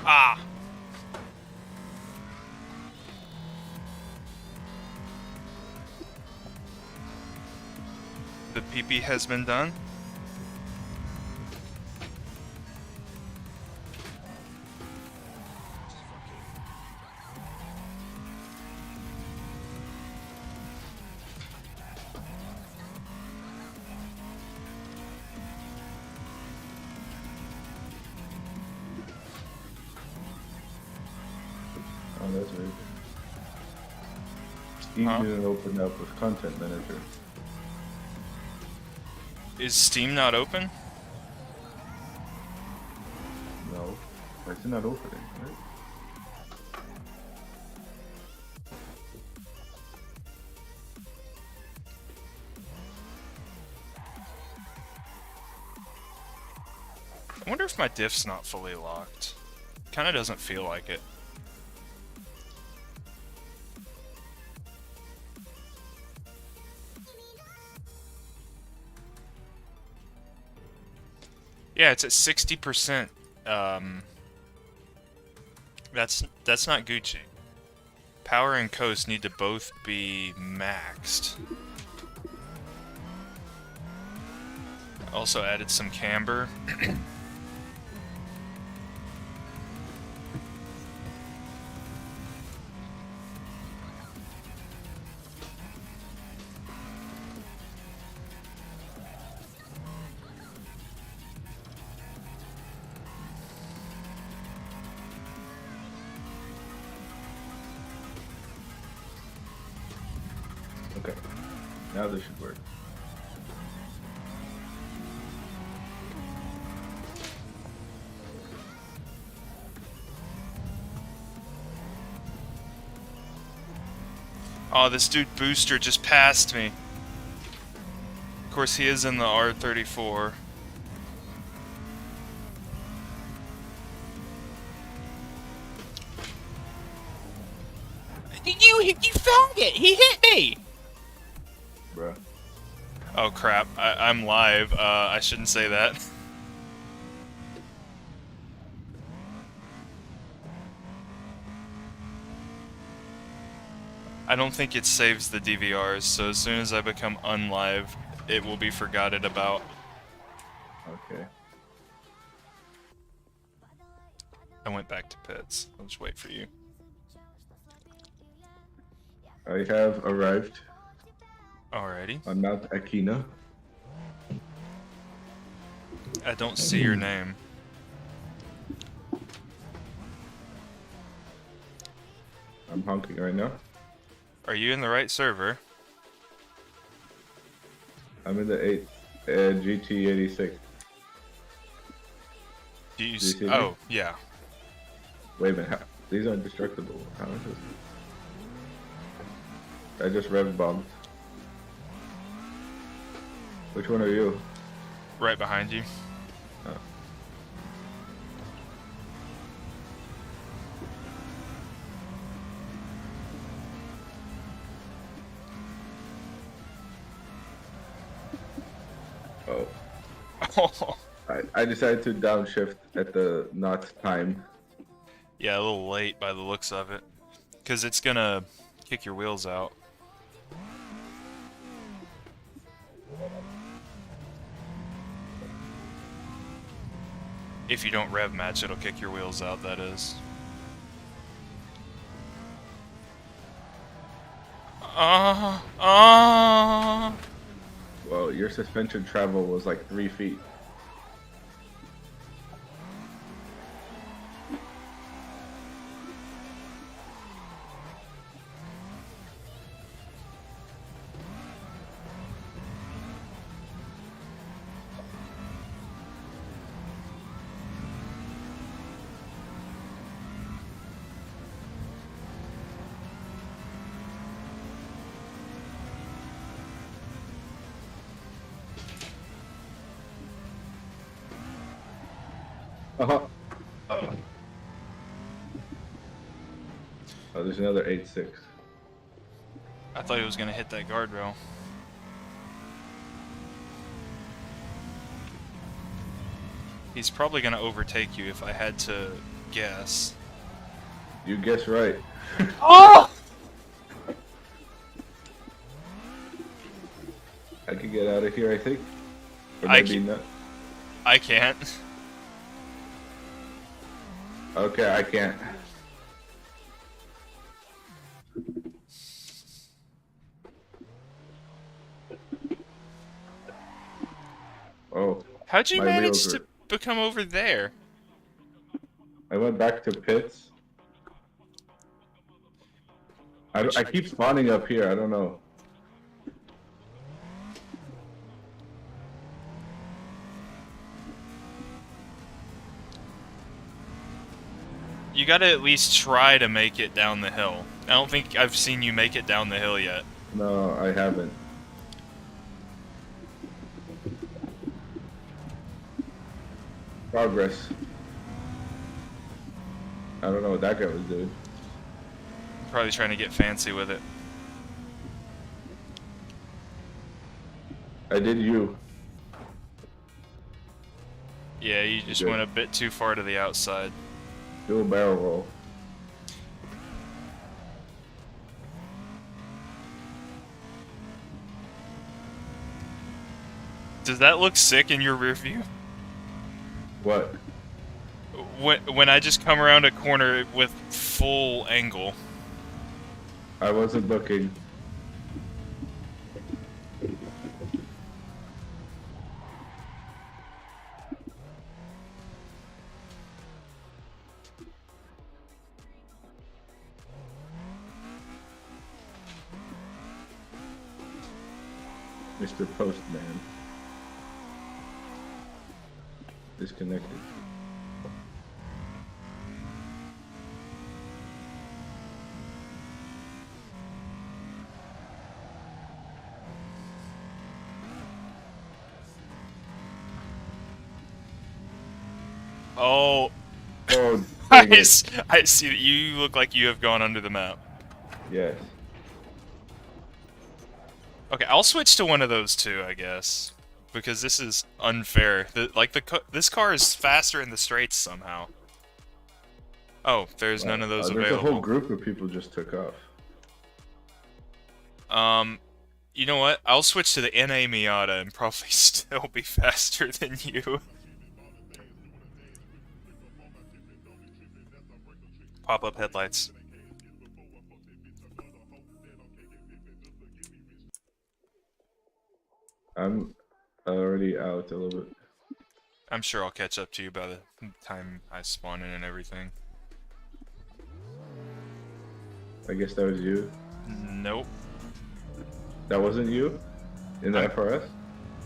Ah! The PP has been done. Oh, that's weird. Steam didn't open up with Content Manager. Is Steam not open? No. Why is it not opening? Right? I wonder if my diff's not fully locked. Kinda doesn't feel like it. Yeah, it's at 60%. That's not Gucci. Power and coast need to both be maxed. Also added some camber. Okay. Now this should work. Oh, this dude Booster just passed me. Of course, he is in the R34. You found it! He hit me! Bruh. Oh crap, I'm live. I shouldn't say that. I don't think it saves the DVRs, so as soon as I become unlive, it will be forgotten about. Okay. I went back to pits. I'll just wait for you. I have arrived Alrighty. on Mount Aquina. I don't see your name. I'm honking right now. Are you in the right server? I'm in the 8 GT86. Do you see me? Oh, yeah. Wait a minute. These aren't destructible. How is this? I just rev bombed. Which one are you? Right behind you. Oh. Oh. I decided to downshift at the not time. Yeah, a little late by the looks of it. Because it's gonna kick your wheels out. If you don't rev match, it'll kick your wheels out, that is. Well, your suspension travel was like 3 feet. Oh, there's another 8-6. I thought he was gonna hit that guardrail. He's probably gonna overtake you if I had to guess. You guess right. Oh! I can get out of here, I think. Or I maybe not. I can't. Okay, I can't. Oh, How'd you my manage wheels to were... become over there? I went back to pits. I keep spawning up here, I don't know. You gotta at least try to make it down the hill. I don't think I've seen you make it down the hill yet. No, I haven't. Progress. I don't know what that guy was doing. Probably trying to get fancy with it. I did you. Yeah, you just Good. went a bit too far to the outside. Do a barrel roll. Does that look sick in your rear view? What? When I just come around a corner with full angle. I wasn't looking. Mr. Postman. Disconnected. Oh, Oh, I dang it. see that you look like you have gone under the map. Yes. Okay, I'll switch to one of those two, I guess, because this is unfair. This car is faster in the straights somehow. Oh, there's none of those There's available. a whole group of people just took off. You know what? I'll switch to the NA Miata and probably still be faster than you. Pop-up headlights. I'm already out a little bit. I'm sure I'll catch up to you by the time I spawn in and everything. I guess that was you. Nope. That wasn't you? In the FRS?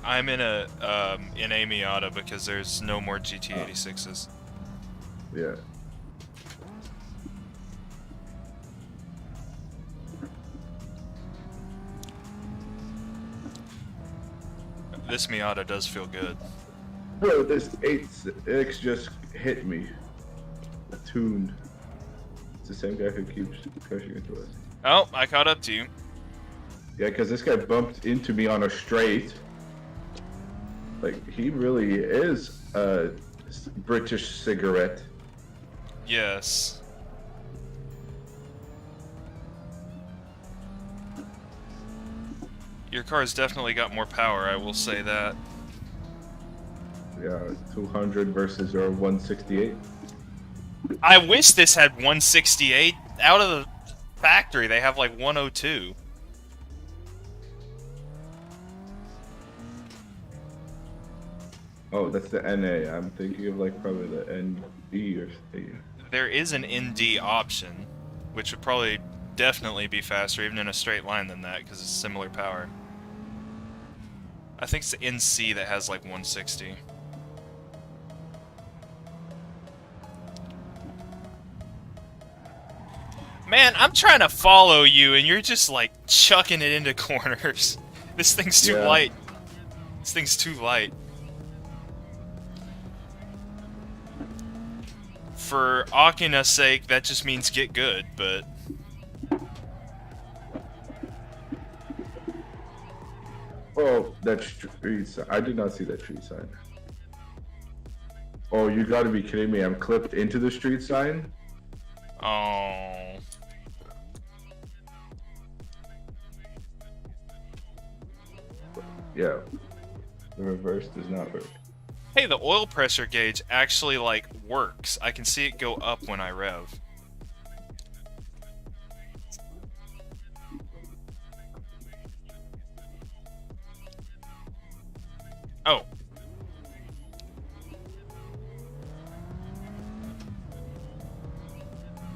I'm in a Miata because there's no more GT86s. Yeah. This Miata does feel good. Bro, this 8-6 just hit me. Tuned. It's the same guy who keeps crashing into us. Oh, I caught up to you. Yeah, because this guy bumped into me on a straight. Like, he really is a British cigarette. Yes. Your car's definitely got more power, I will say that. Yeah, 200 versus your 168. I wish this had 168. Out of the factory, they have like 102. Oh, that's the NA. I'm thinking of like probably the NB or something. There is an ND option, which would probably definitely be faster, even in a straight line than that, because it's similar power. I think it's the NC that has like 160. Man, I'm trying to follow you, and you're just like chucking it into corners. This thing's too Yeah. light. This thing's too light. for Akina's sake, that just means get good, but... Oh, that street sign. I did not see that street sign. Oh, you gotta be kidding me. I'm clipped into the street sign? Oh... Yeah. The reverse does not work. Hey, the oil pressure gauge actually, like, works. I can see it go up when I rev. Oh.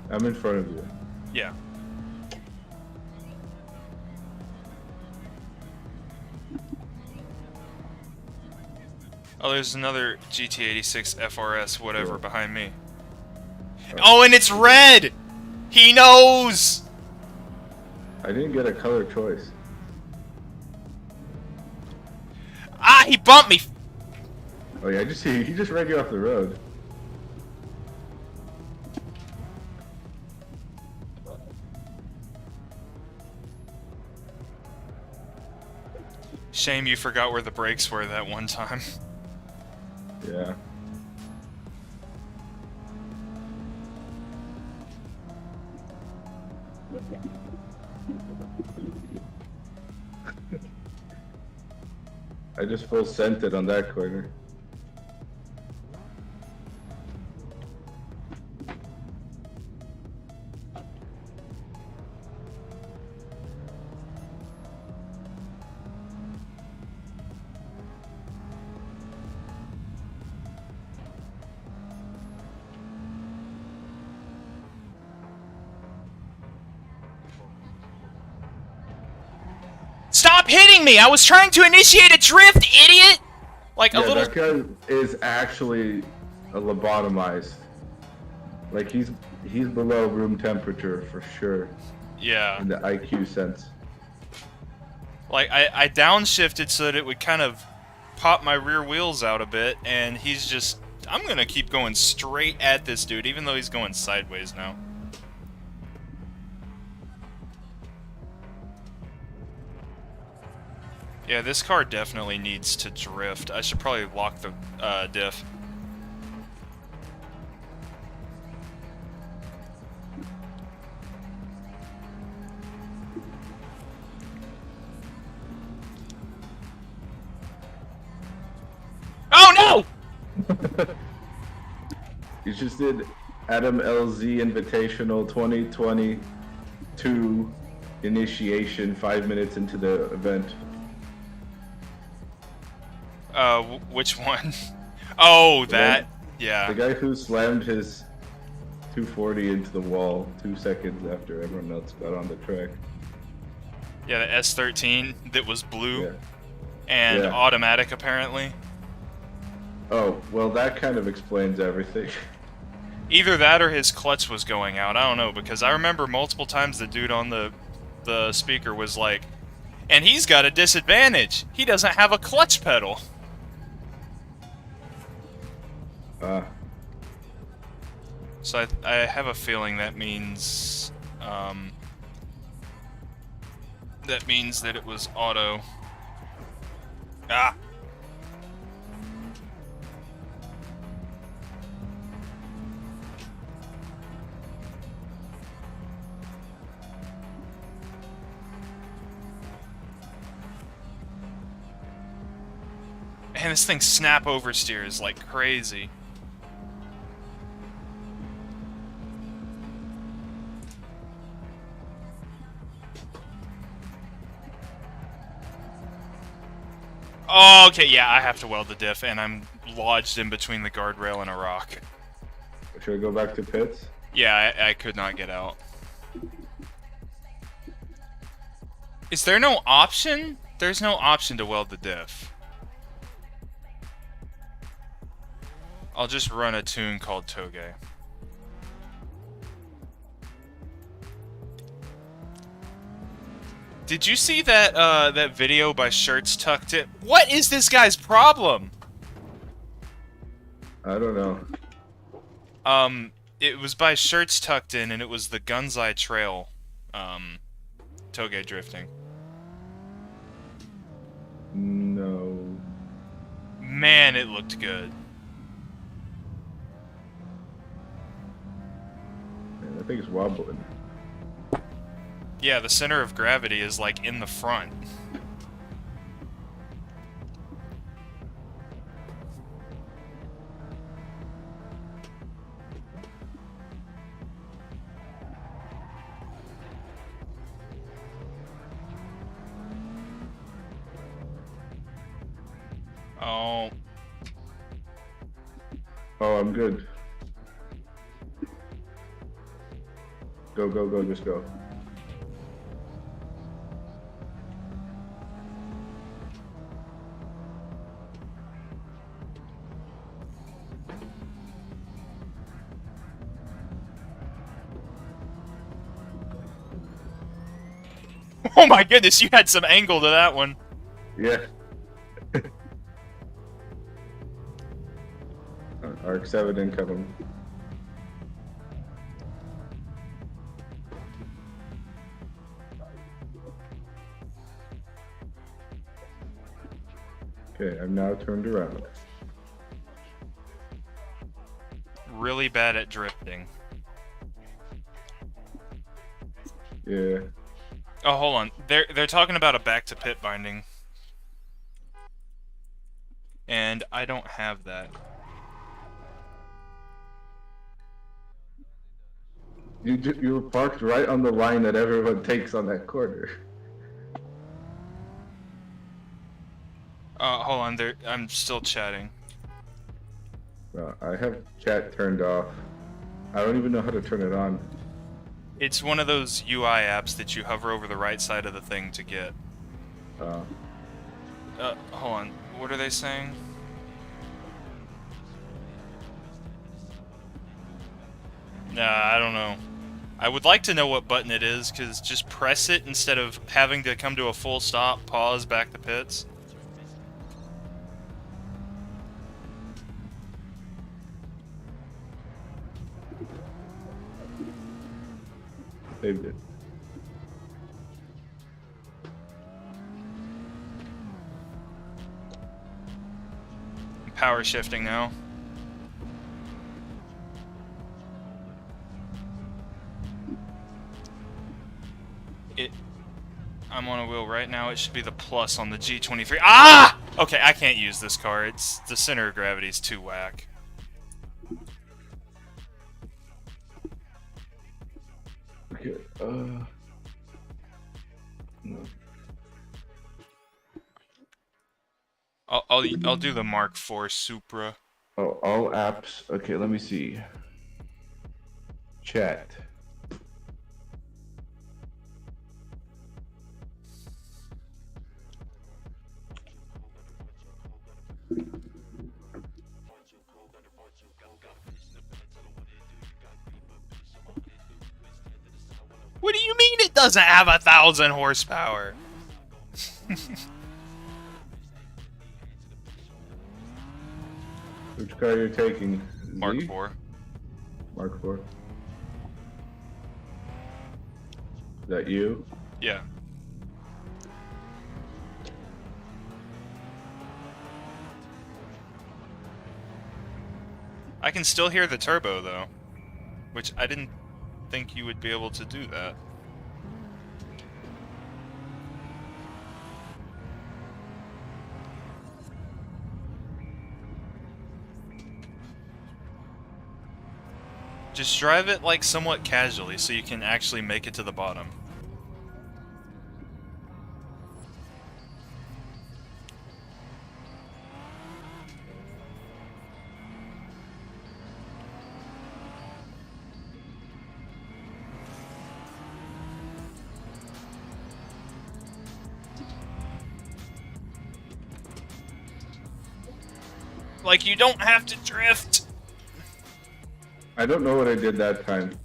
I'm in front of you. Yeah. Oh, there's another GT86 FRS whatever behind me. Oh, and it's red! He knows! I didn't get a color choice. Ah, he bumped me. Oh yeah, I just see he just ran you off the road. Shame you forgot where the brakes were that one time. Yeah. I just full sent it on that corner. Stop hitting me! I was trying to initiate a drift, idiot! Like, a Yeah, little... that guy is actually a lobotomized. Like he's below room temperature for sure Yeah. in the IQ sense. Like, I downshifted so that it would kind of pop my rear wheels out a bit, and he's just... I'm gonna keep going straight at this dude, even though he's going sideways now. Yeah, this car definitely needs to drift. I should probably lock the diff. Oh no! You just did Adam LZ Invitational 2022 initiation 5 minutes into the event. Which one? Oh, that. The Yeah. guy who slammed his 240 into the wall 2 seconds after everyone else got on the track. Yeah, the S13 that was blue Yeah. and Yeah. automatic, apparently. Oh, well, that kind of explains everything. Either that or his clutch was going out. I don't know, because I remember multiple times the dude on the speaker was like, and he's got a disadvantage. He doesn't have a clutch pedal. So I have a feeling that means that it was auto. Ah. Man, this thing snap oversteers like crazy. Oh, okay, yeah, I have to weld the diff, and I'm lodged in between the guardrail and a rock. Should I go back to pits? Yeah, I could not get out. Is there no option? There's no option to weld the diff. I'll just run a tune called Toge. Did you see that that video by Shirts Tucked It? What is this guy's problem? I don't know. It was by Shirts Tucked In, and it was the Gunzai Trail, toge drifting. No. Man, it looked good. Man, that thing's wobbling. Yeah, the center of gravity is like in the front. Oh. Oh, I'm good. Go, go, go, just go. Oh my goodness, you had some angle to that one. Yeah. Arc 7 incoming. Okay, I'm now turned around. Really bad at drifting. Yeah. Oh, hold on. They're talking about a back to pit binding. And I don't have that. You were parked right on the line that everyone takes on that corner. Hold on. I'm still chatting. I have chat turned off. I don't even know how to turn it on. It's one of those UI apps that you hover over the right side of the thing to get. Hold on. What are they saying? Nah, I don't know. I would like to know what button it is, because just press it instead of having to come to a full stop, pause, back to pits. Saved it. Power shifting now. I'm on a wheel right now. It should be the plus on the G23. Ah! Okay, I can't use this car. It's the center of gravity is too whack. Okay. No. I'll do the Mark IV Supra. Oh, all apps. Okay, let me see. Chat. What do you mean it doesn't have 1,000 horsepower? Which car are you taking? Mark Z? IV. Mark IV. Is that you? Yeah. I can still hear the turbo though, which I didn't think you would be able to do that. Just drive it like somewhat casually so you can actually make it to the bottom. Like, you don't have to drift! I don't know what I did that time.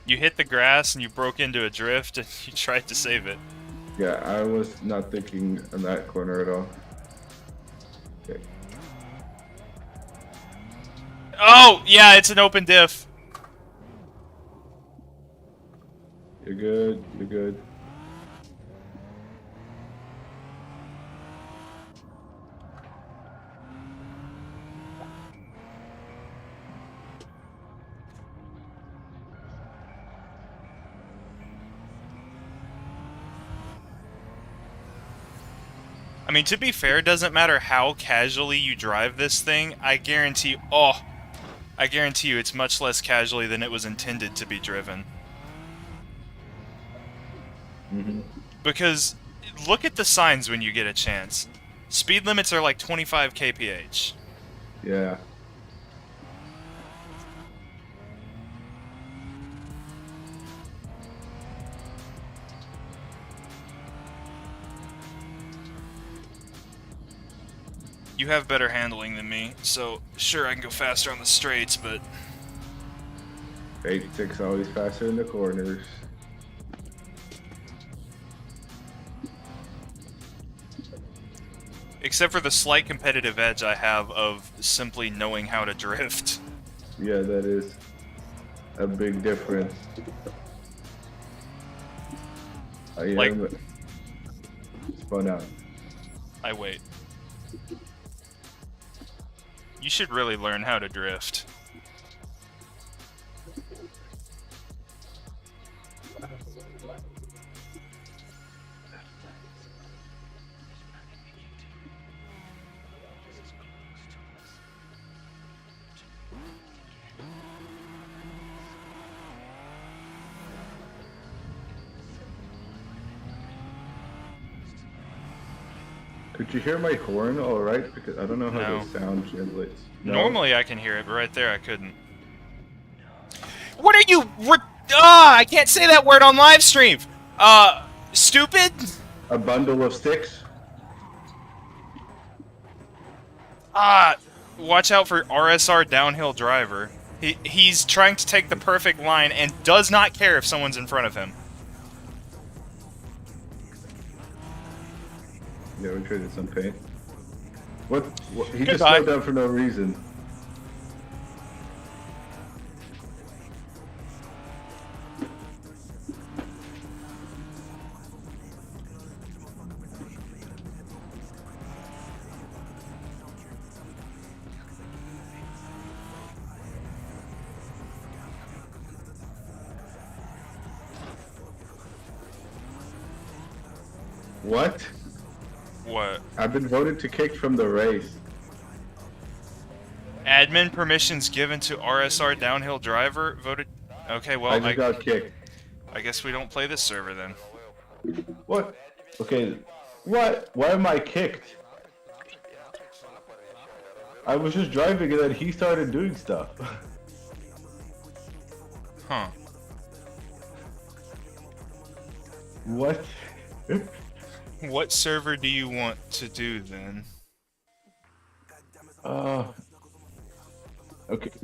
You hit the grass and you broke into a drift and you tried to save it. Yeah, I was not thinking in that corner at all. Okay. Oh! Yeah, it's an open diff. good. You're good. I mean, to be fair, it doesn't matter how casually you drive this thing. I guarantee you it's much less casually than it was intended to be driven. Because look at the signs when you get a chance. Speed limits are like 25 kph. Yeah. You have better handling than me, so sure I can go faster on the straights, but 86 always faster in the corners. except for the slight competitive edge I have of simply knowing how to drift. Yeah, that is a big difference. I Like- am spun out. I wait. You should really learn how to drift. Could you hear my horn all right? Because I don't know how No. the sound translates. No? Normally I can hear it, but right there I couldn't. What are you? I can't say that word on live stream. Stupid. A bundle of sticks? Watch out for RSR downhill driver. He's trying to take the perfect line and does not care if someone's in front of him. Yeah, we traded some paint. What? He just Goodbye. slowed down for no reason. What? What? I've been voted to kick from the race. Admin permissions given to RSR downhill driver voted. Okay, well, I just got kicked. I guess we don't play this server then. What? Okay. What? Why am I kicked? I was just driving and then he started doing stuff. Huh. What? What server do you want to do then? Okay,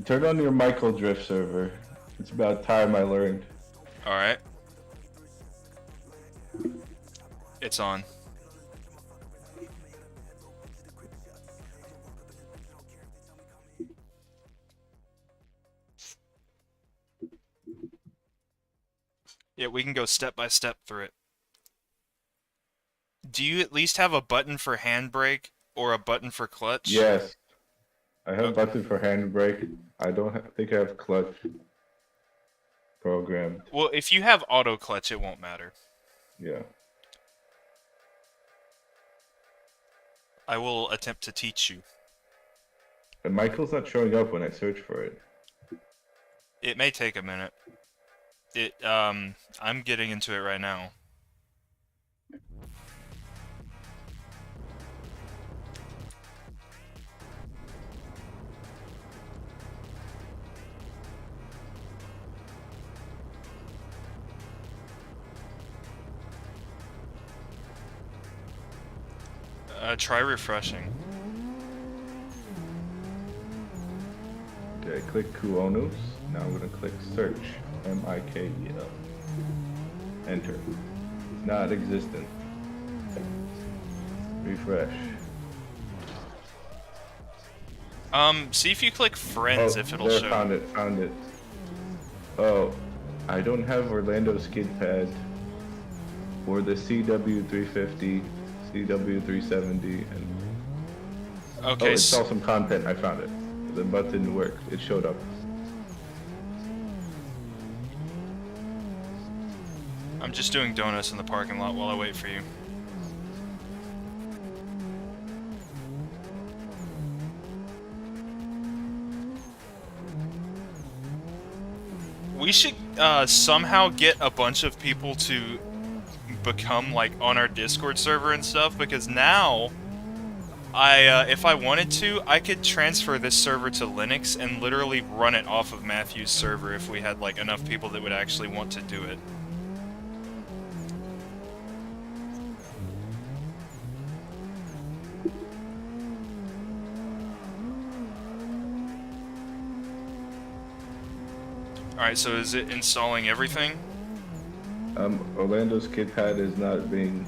turn on your Michael Drift server. It's about time I learned. Alright. It's on. Yeah, we can go step by step through it. Do you at least have a button for handbrake or a button for clutch? Yes. I have Okay. button for handbrake. I don't think I have clutch programmed. Well, if you have auto clutch, it won't matter. Yeah. I will attempt to teach you. And Michael's not showing up when I search for it. It may take a minute. I'm getting into it right now. Try refreshing. Okay, click Kuonos. Now I'm gonna click search. Mikel. Enter. It's not existent. Refresh. See if you click friends if it'll there, show. found it. Oh. I don't have Orlando skid pad or the CW350, CW370, and Okay. it saw some content. I found it. The button worked. It showed up. I'm just doing donuts in the parking lot while I wait for you. We should somehow get a bunch of people to become like on our Discord server and stuff, because now if I wanted to, I could transfer this server to Linux and literally run it off of Matthew's server if we had like enough people that would actually want to do it. Alright, so is it installing everything? Orlando's skid pad is not being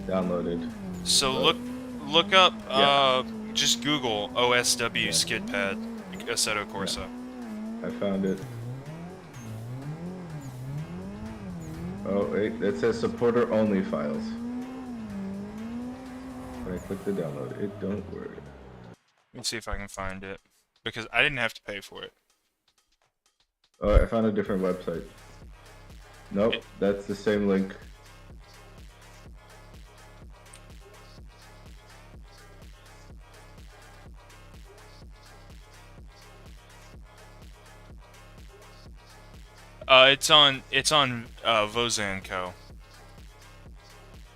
downloaded. So but- look up, Yeah. just Google OSW skid pad, Assetto Corsa. I found it. Oh wait, it says supporter only files. When I click the download, it don't work. Let me see if I can find it, because I didn't have to pay for it. Oh, I found a different website. Nope, that's the same link. It's on Vozan Co.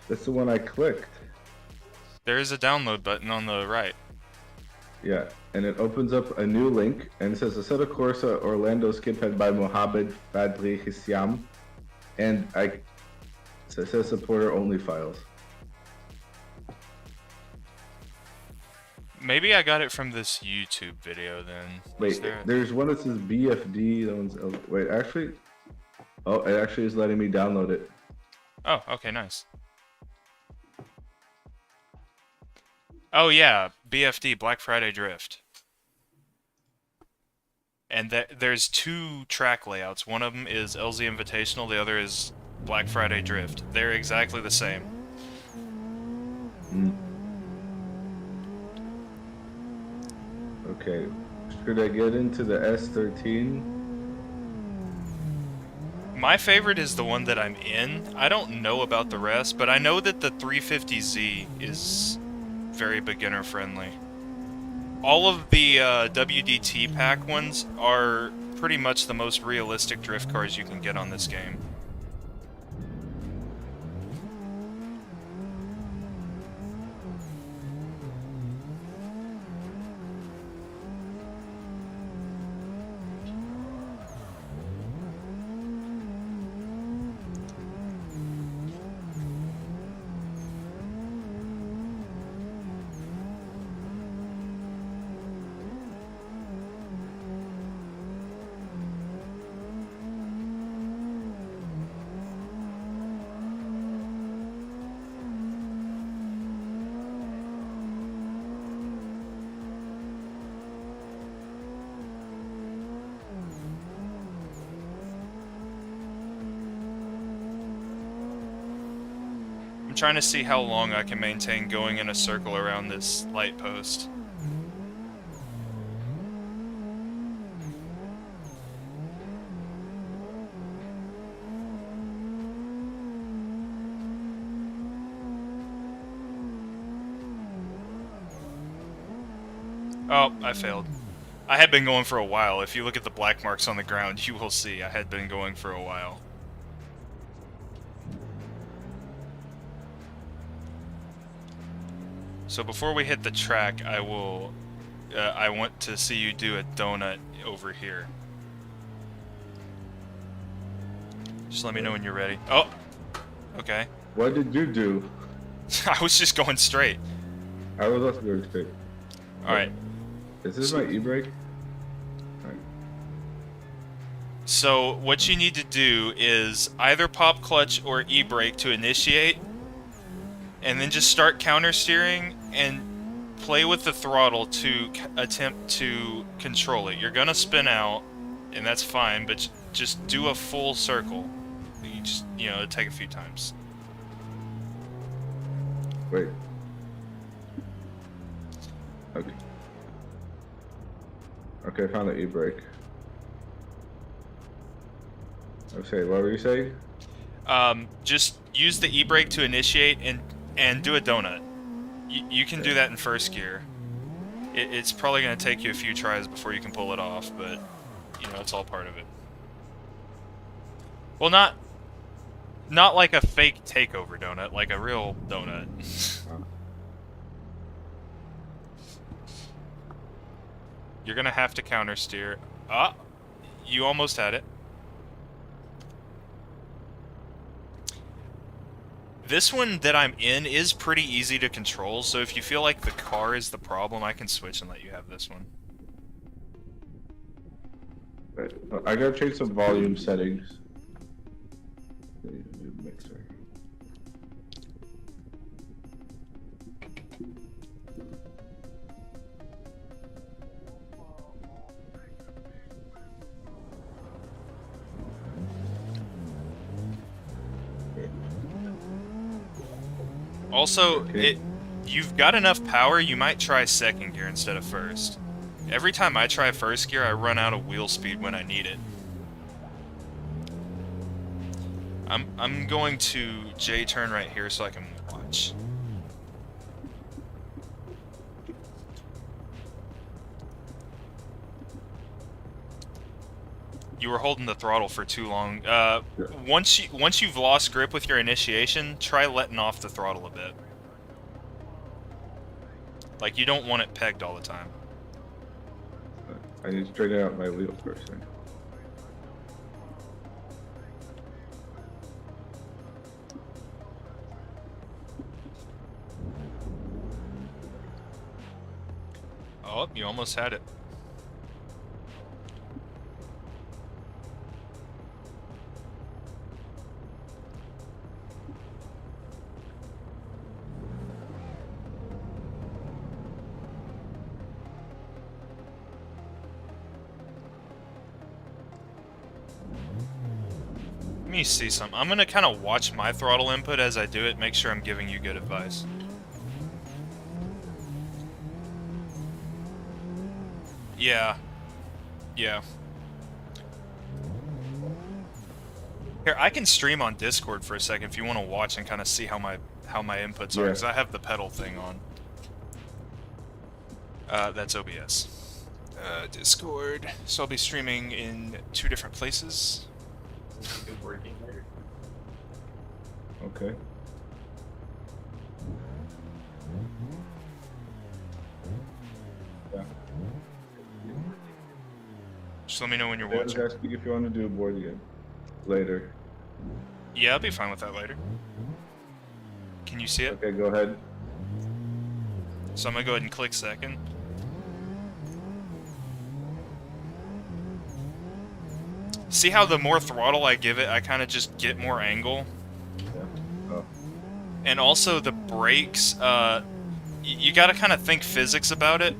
That's the one I clicked. There is a download button on the right. Yeah, and it opens up a new link, and it says Assetto Corsa Orlando skid pad by Mohamed Fadli Hissiam, and it says supporter only files. Maybe I got it from this YouTube video then. Wait, there's one that says BFD. That one's wait, actually. Oh, it actually is letting me download it. Oh, okay, nice. Oh yeah, BFD, Black Friday Drift. And there's two track layouts. One of them is LZ Invitational, the other is Black Friday Drift. They're exactly the same. Okay, should I get into the S13? My favorite is the one that I'm in. I don't know about the rest, but I know that the 350Z is very beginner friendly. All of the WDT pack ones are pretty much the most realistic drift cars you can get on this game. I'm trying to see how long I can maintain going in a circle around this light post. Oh, I failed. I had been going for a while. If you look at the black marks on the ground, you will see I had been going for a while. So before we hit the track, I want to see you do a donut over here. Just let me know when you're ready. Oh! Okay. What did you do? I was just going straight. I was also going straight. Alright. Is this my e-brake? Alright. So what you need to do is either pop clutch or e-brake to initiate, and then just start counter steering and play with the throttle to attempt to control it. You're gonna spin out, and that's fine, but just do a full circle. You just, it'll take a few times. Wait. Okay. Okay, I found the e-brake. Okay, what were you saying? Just use the e-brake to initiate and do a donut. You can do that in first gear. It's probably going to take you a few tries before you can pull it off, but, it's all part of it. Well, not like a fake takeover donut, like a real donut. You're going to have to counter steer. Ah, you almost had it. This one that I'm in is pretty easy to control, so if you feel like the car is the problem, I can switch and let you have this one. Right. I gotta change some volume settings. Mixer. Also, Okay. you've got enough power, you might try second gear instead of first. Every time I try first gear, I run out of wheel speed when I need it. I'm going to J-turn right here so I can watch. You were holding the throttle for too long. Once you've lost grip with your initiation, try letting off the throttle a bit. Like, you don't want it pegged all the time. I need to straighten out my wheel first thing. Oh, you almost had it. Let me see something. I'm gonna kind of watch my throttle input as I do it, make sure I'm giving you good advice. Yeah. Yeah. Here, I can stream on Discord for a second if you want to watch and kind of see how my inputs are, because I have the pedal thing on. That's OBS. Discord. So I'll be streaming in 2 different places. Okay. Yeah. Just let me know when you're I was watching. asking if you want to do a board again later. Yeah, I'll be fine with that later. Can you see it? Okay, go ahead. So I'm gonna go ahead and click second. See how the more throttle I give it, I kind of just get more angle? Yeah. Oh. And also the brakes, you gotta kind of think physics about it.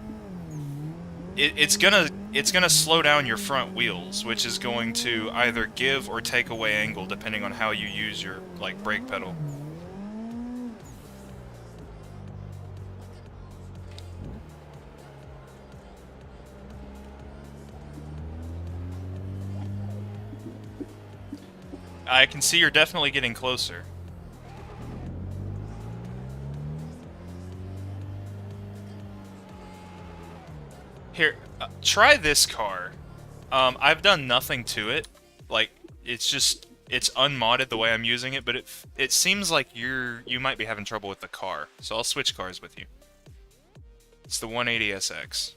It's gonna slow down your front wheels, which is going to either give or take away angle depending on how you use your brake pedal. I can see you're definitely getting closer. Here, try this car. I've done nothing to it. Like, it's unmodded the way I'm using it, but it seems like you might be having trouble with the car. So I'll switch cars with you. It's the 180SX.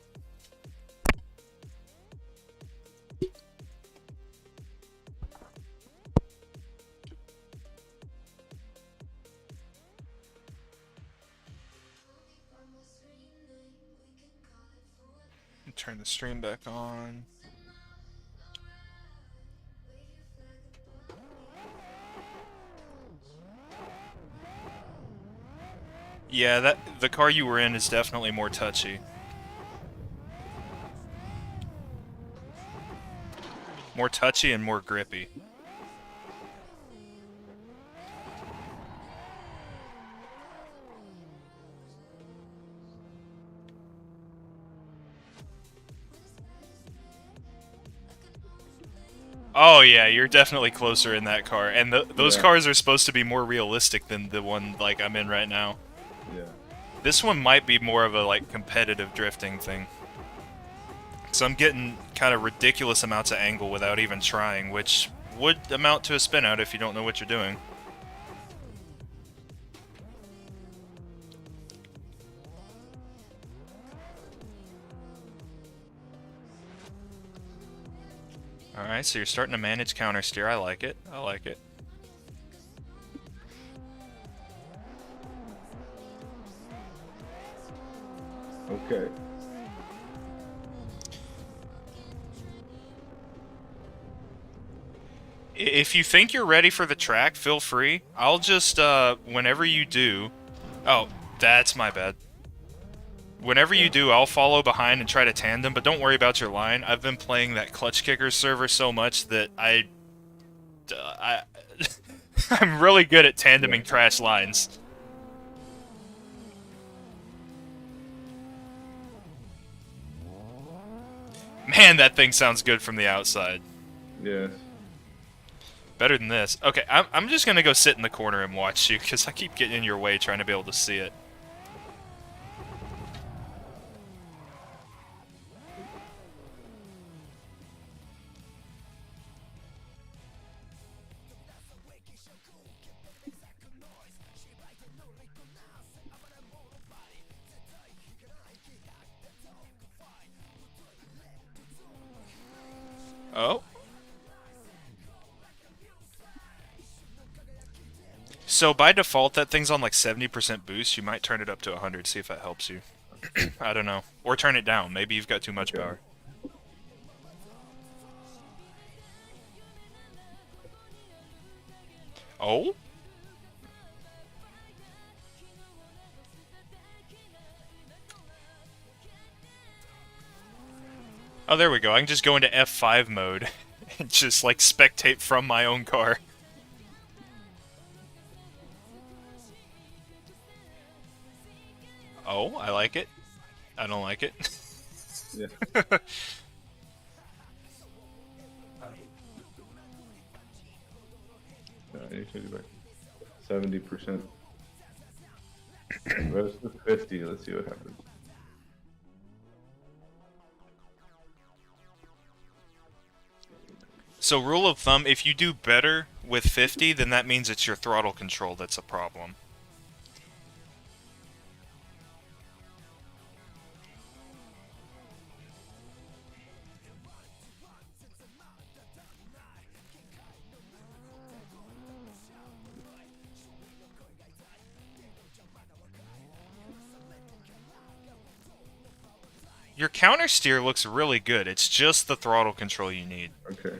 Turn the stream back on. Yeah, the car you were in is definitely more touchy. More touchy and more grippy. Oh yeah, you're definitely closer in that car, and those Yeah. cars are supposed to be more realistic than the one like I'm in right now. Yeah. This one might be more of a like competitive drifting thing. So I'm getting kind of ridiculous amounts of angle without even trying, which would amount to a spin out if you don't know what you're doing. Alright, so you're starting to manage counter steer. I like it. I like it. Okay. If you think you're ready for the track, feel free. I'll just, whenever you do... Oh, that's my bad. Whenever you do, I'll follow behind and try to tandem, but don't worry about your line. I've been playing that Clutch Kickers server so much that I'm really good at tandeming trash lines. Man, that thing sounds good from the outside. Yes. Better than this. Okay, I'm just gonna go sit in the corner and watch you, because I keep getting in your way trying to be able to see it. Oh. So by default, that thing's on like 70% boost. You might turn it up to 100, see if that helps you. I don't know. Or turn it down. Maybe you've got too much power. Oh? Oh, there we go. I can just go into F5 mode and just like spectate from my own car. Oh, I like it. I don't like it. Yeah. 70%. Let's do 50. Let's see what happens. So rule of thumb, if you do better with 50, then that means it's your throttle control that's a problem. Your counter steer looks really good. It's just the throttle control you need. Okay.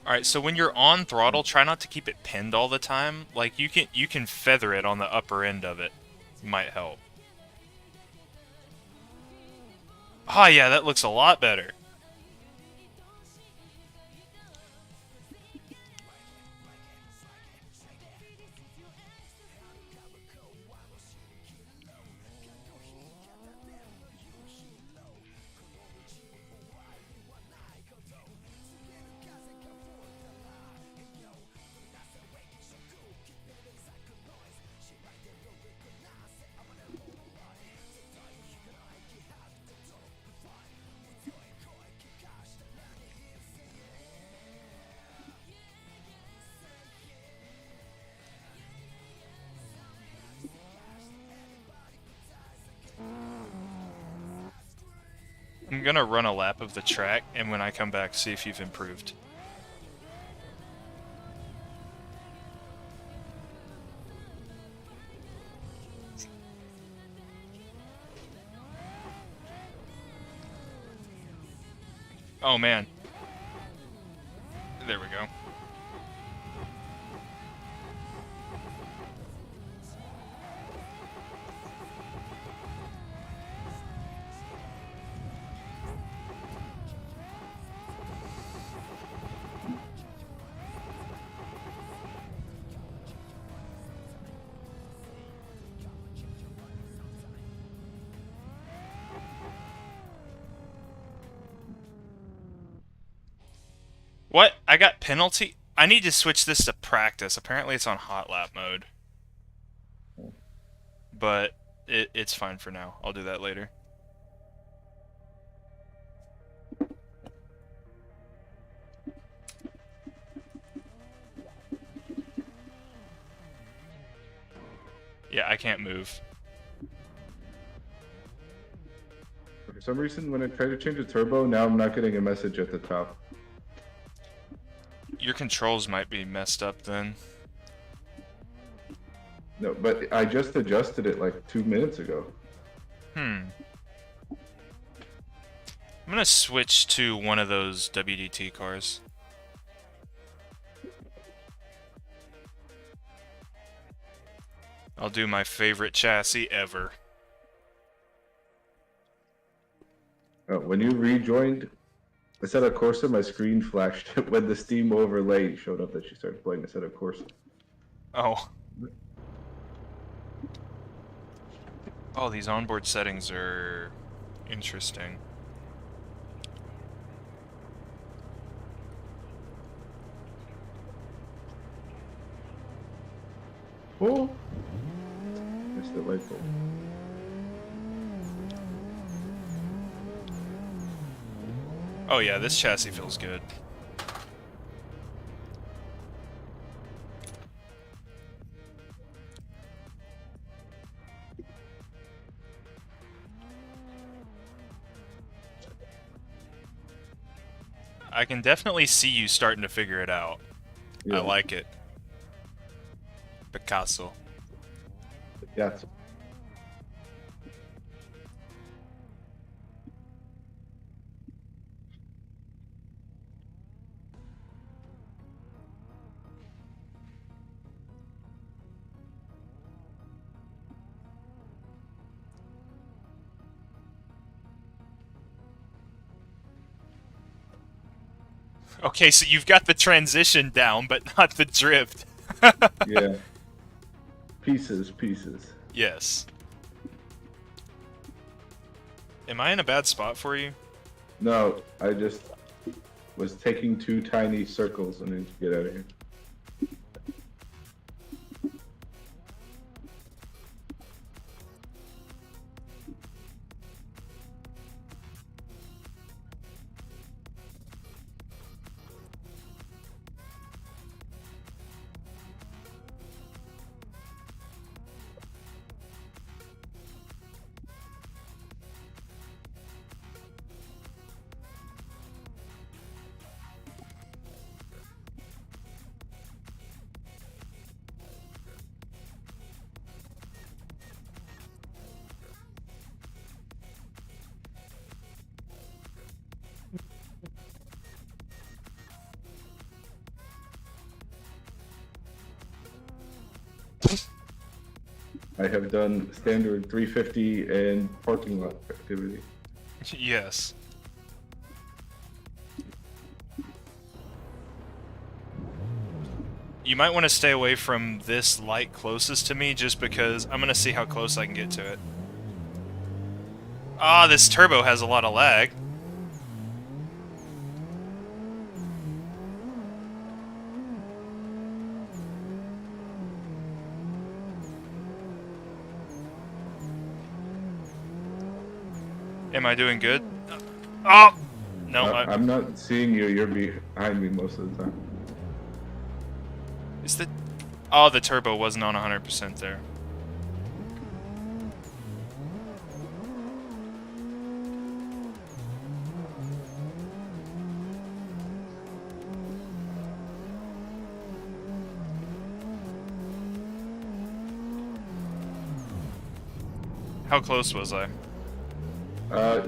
Alright, so when you're on throttle, try not to keep it pinned all the time. Like you can feather it on the upper end of it. Might help. Ah, yeah, that looks a lot better. I'm gonna run a lap of the track, and when I come back, see if you've improved. Oh, man. There we go. What? I got penalty? I need to switch this to practice. Apparently it's on hot lap mode. But it's fine for now. I'll do that later. Yeah, I can't move. For some reason, when I try to change the turbo, now I'm not getting a message at the top. Your controls might be messed up then. No, but I just adjusted it like 2 minutes ago. I'm gonna switch to one of those WDT cars. I'll do my favorite chassis ever. When you rejoined Assetto Corsa, my screen flashed when the Steam overlay showed up that she started playing Assetto Corsa. Oh. Oh, these onboard settings are interesting. Oh! Missed the light bulb. Oh yeah, this chassis feels good. I can definitely see you starting to figure it out. Yeah. I like it. Picasso. Yeah. Okay, so you've got the transition down, but not the drift. Yeah. Pieces. Yes. Am I in a bad spot for you? No, I just was taking 2 tiny circles and need to get out of here. I have done standard 350 and parking lot activity. Yes. You might want to stay away from this light closest to me just because I'm going to see how close I can get to it. Ah, this turbo has a lot of lag. Am I doing good? Oh! No, I'm not seeing you. You're behind me most of the time. Is the... Oh, the turbo wasn't on 100% there. How close was I?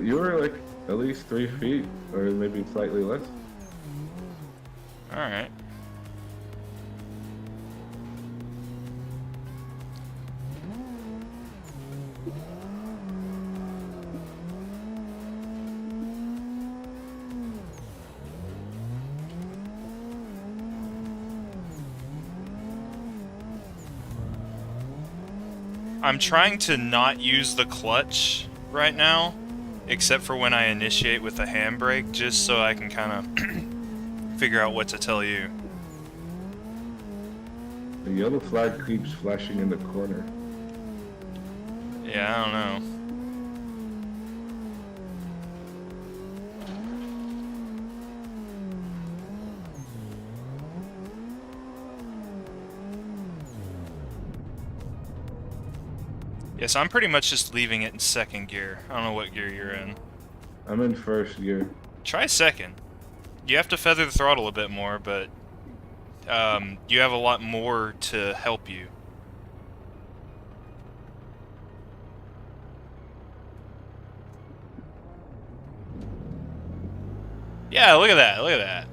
You were like At least 3 feet, or maybe slightly less. All right. I'm trying to not use the clutch right now, except for when I initiate with the handbrake, just so I can kind of figure out what to tell you. The yellow flag keeps flashing in the corner. Yeah, I don't know. Yes, I'm pretty much just leaving it in second gear. I don't know what gear you're in. I'm in first gear. Try second. You have to feather the throttle a bit more, but you have a lot more to help you. Yeah, look at that, look at that.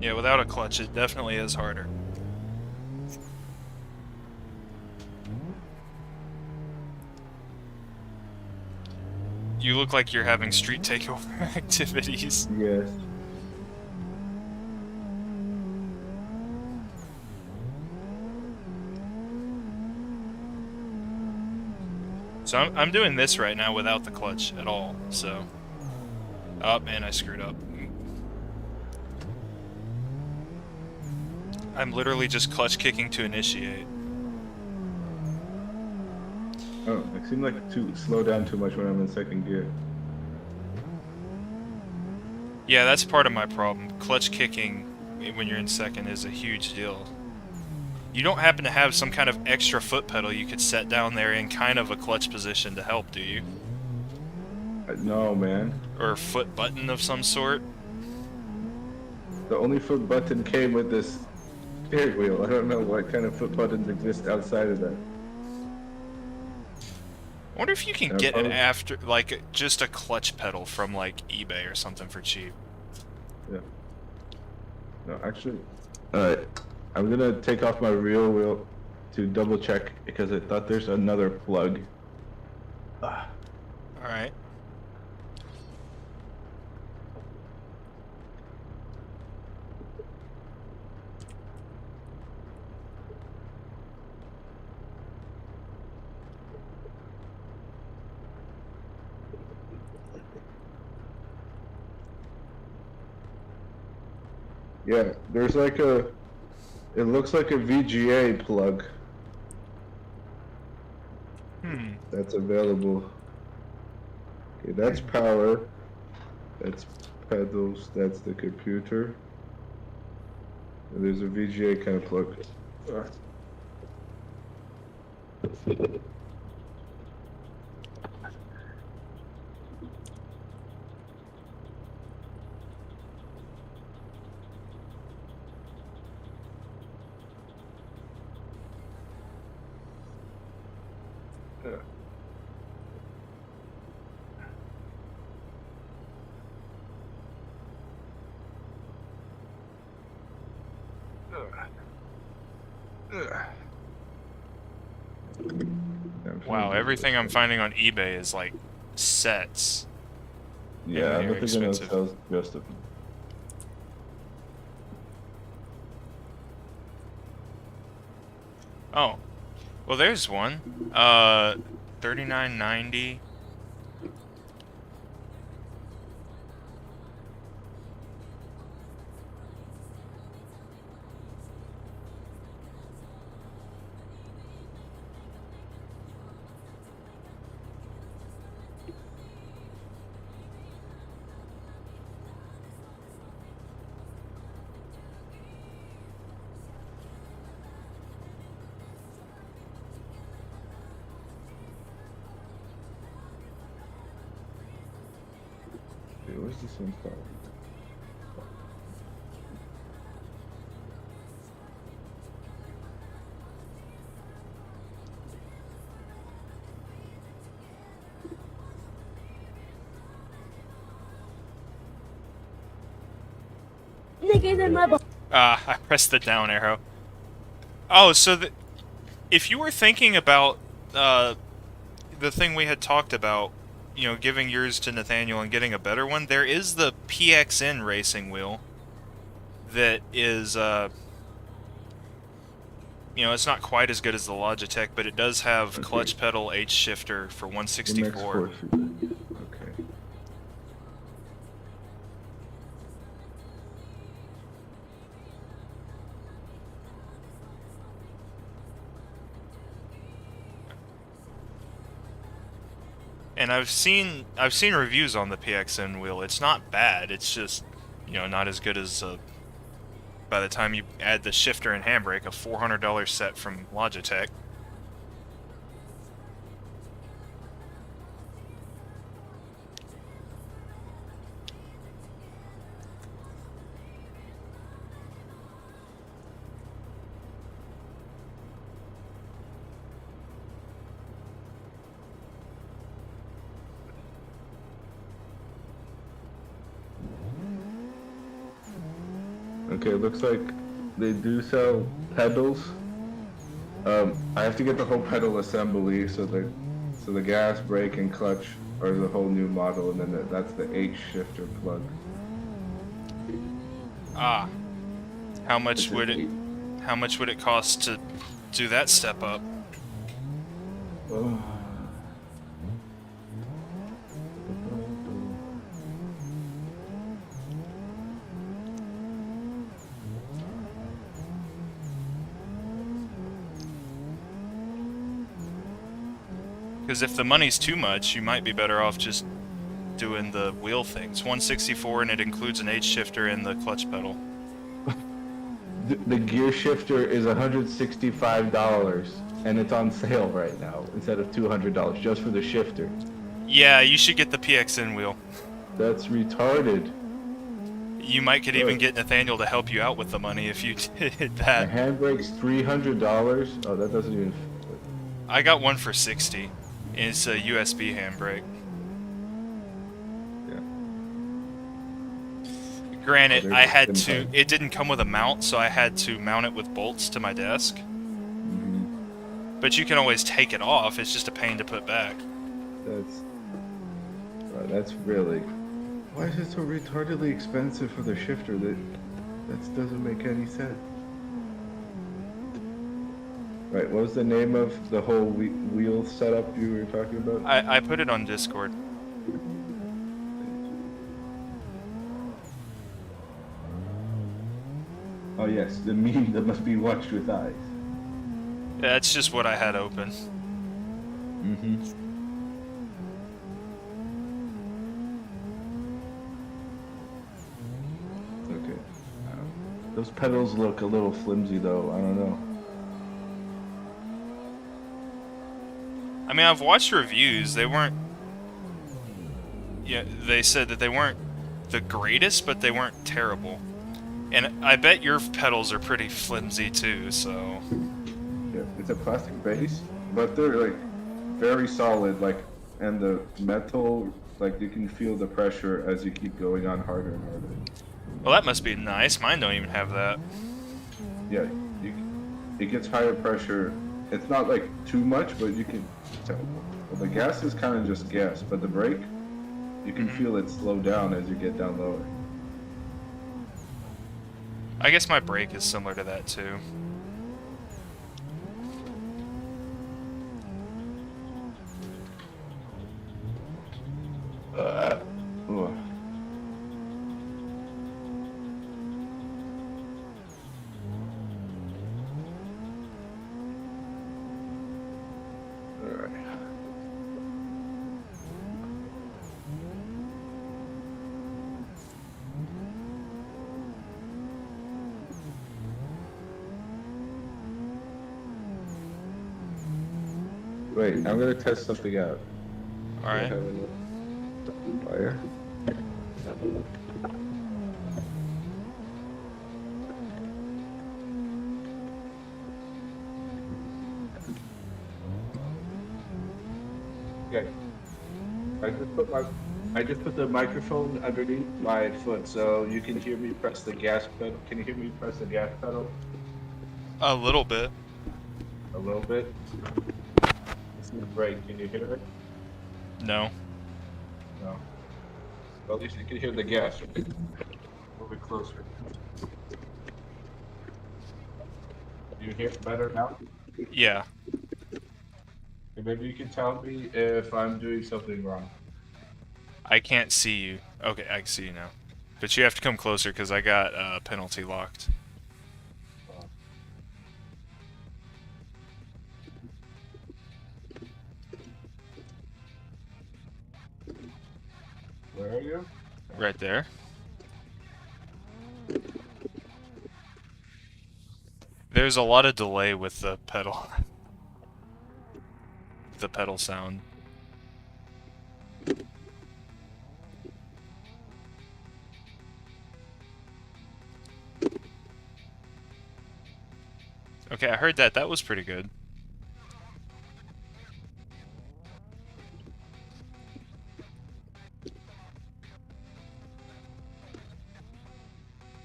Yeah, without a clutch, it definitely is harder. You look like you're having street takeover activities. Yes. So I'm doing this right now without the clutch at all, so... Oh, man, I screwed up. I'm literally just clutch kicking to initiate. Oh, I seem like to slow down too much when I'm in second gear. Yeah, that's part of my problem. Clutch kicking when you're in second is a huge deal. You don't happen to have some kind of extra foot pedal you could set down there in kind of a clutch position to help, do you? No, man. Or a foot button of some sort? The only foot button came with this steering wheel. I don't know what kind of foot buttons exist outside of that. I wonder if you can Yeah, get an probably. after, like, just a clutch pedal from, like, eBay or something for cheap. Yeah. No, actually, I'm gonna take off my rear wheel to double check because I thought there's another plug. Alright. Yeah, there's like a, it looks like a VGA plug that's available. Okay, that's power, that's pedals, that's the computer. And there's a VGA kind of plug. Wow, everything I'm finding on eBay is, like, sets. Yeah, I very don't think anyone expensive. sells just a. Oh. Well, there's one. $39.90. Wait, where's this one from? I pressed the down arrow. Oh, so if you were thinking about the thing we had talked about, you know, giving yours to Nathaniel and getting a better one, there is the PXN racing wheel that is, you know, it's not quite as good as the Logitech, but it does have clutch pedal H shifter for 164. Okay. And I've seen reviews on the PXN wheel. It's not bad. It's just, you know, not as good as by the time you add the shifter and handbrake, a $400 set from Logitech. Okay, it looks like they do sell pedals. I have to get the whole pedal assembly, so the gas, brake, and clutch are the whole new model, and then that's the H shifter plug. Ah, how much It's would an it? How much would it cost to do that step up? Oh. Because if the money's too much, you might be better off just doing the wheel things. 164, and it includes an H shifter and the clutch pedal. The gear shifter is $165, and it's on sale right now instead of $200 just for the shifter. Yeah, you should get the PXN wheel. That's retarded. You could even get Nathaniel to help you out with the money if you did The that. handbrake's $300. Oh, that doesn't even. I got one for 60. It's a USB handbrake. Yeah. Granted, Oh, I had there's to. a It didn't come with a mount, so I had to mount it with bolts to my desk. Mm-hmm. But you can always take it off. It's just a pain to put back. That's really. Why is it so retardedly expensive for the shifter? That doesn't make any sense. Right, what was the name of the whole wheel setup you were talking about? I put it on Discord. Oh yes, the meme that must be watched with eyes. That's just what I had open. Mm-hmm. Okay. Those pedals look a little flimsy though, I don't know. I mean, I've watched reviews. They weren't. Yeah, they said that they weren't the greatest, but they weren't terrible. And I bet your pedals are pretty flimsy too, so. Yeah, it's a plastic base, but they're like very solid, like, and the metal, like you can feel the pressure as you keep going on harder and harder. Well, that must be nice. Mine don't even have that. Yeah, it gets higher pressure. It's not like too much, but you can tell. Well, the gas is kind of just gas, but the brake, you can feel it slow down as you get down lower. I guess my brake is similar to that too. Ugh. Wait, I'm gonna test something out. Alright. Fire. Okay. I just put the microphone underneath my foot, so you can hear me press the gas pedal. Can you hear me press the gas pedal A little bit. a little bit? This is brake. Can you hear it? No. No. Well, at least you can hear the gas. Move it closer. Do you hear it better now? Yeah. And maybe you can tell me if I'm doing something wrong. I can't see you. Okay, I can see you now. But you have to come closer because I got penalty locked. Where are you? Right there. There's a lot of delay with the pedal. The pedal sound. Okay, I heard that. That was pretty good.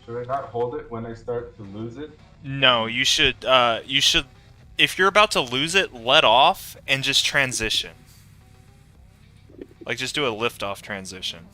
Should I not hold it when I start to lose it? No, you should, if you're about to lose it, let off and just transition. Like, just do a lift-off transition.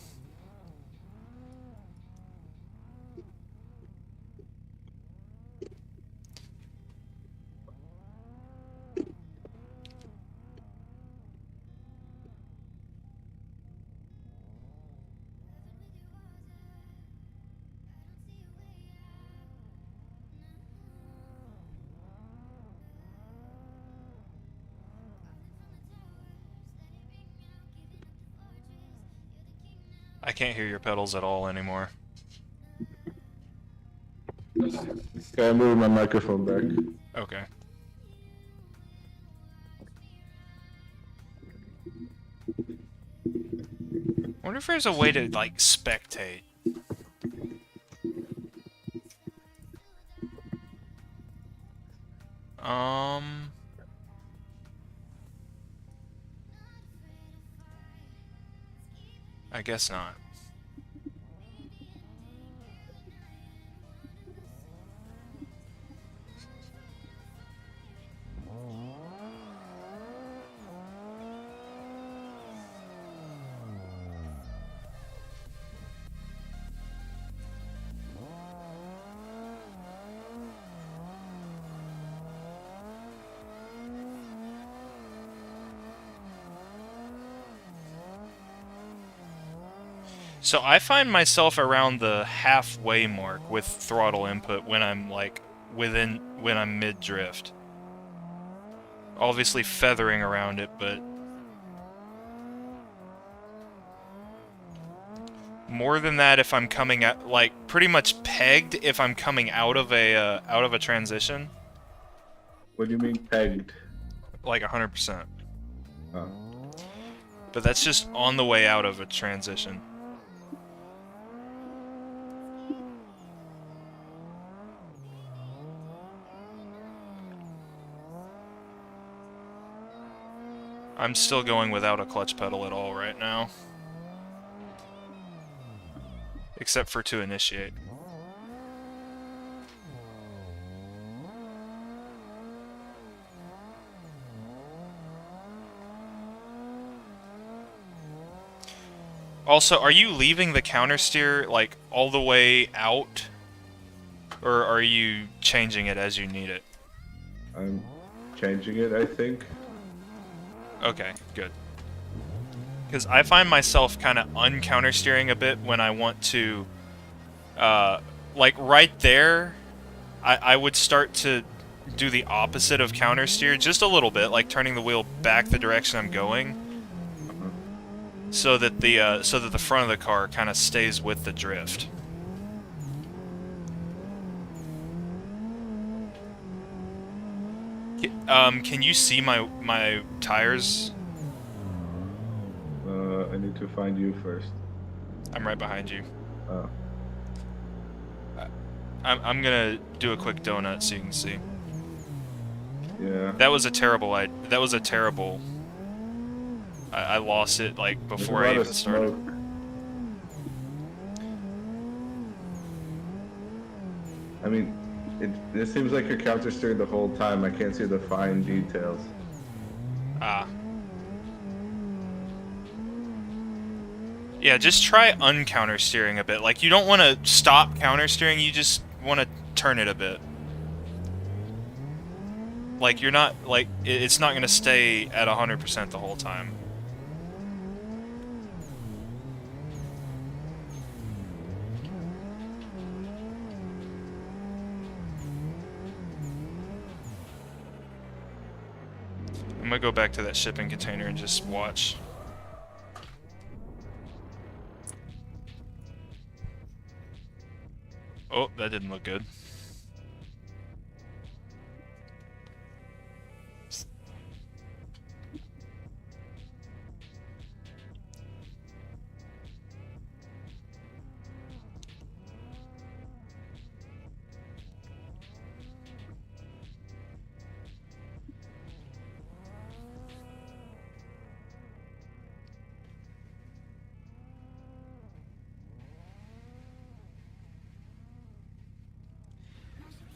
I can't hear your pedals at all anymore. Okay, I'm moving my microphone back. Okay. Wonder if there's a way to, like, spectate. I guess not. So I find myself around the halfway mark with throttle input when I'm like when I'm mid drift. Obviously feathering around it, but more than that if I'm coming out, like pretty much pegged if I'm coming out of a transition. What do you mean pegged? Like 100%. Oh. But that's just on the way out of a transition. I'm still going without a clutch pedal at all right now. Except for to initiate. Also, are you leaving the counter steer like all the way out? Or are you changing it as you need it? I'm changing it, I think. Okay, good. Because I find myself kind of uncounter steering a bit when I want to, like right there, I would start to do the opposite of counter steer just a little bit, like turning the wheel back the direction I'm going, so that the front of the car kind of stays with the drift. Can you see my tires? I need to find you first. I'm right behind you. Oh. I'm gonna do a quick donut so you can see. Yeah. That was a terrible. That was a terrible. I lost it like There's a before I lot of even started. smoke. I mean, it seems like you're counter steering the whole time. I can't see the fine details. Ah. Yeah, just try uncounter steering a bit. Like, you don't want to stop counter steering, you just want to turn it a bit. Like, you're not, like, it's not going to stay at 100% the whole time. I'm going to go back to that shipping container and just watch. Oh, that didn't look good.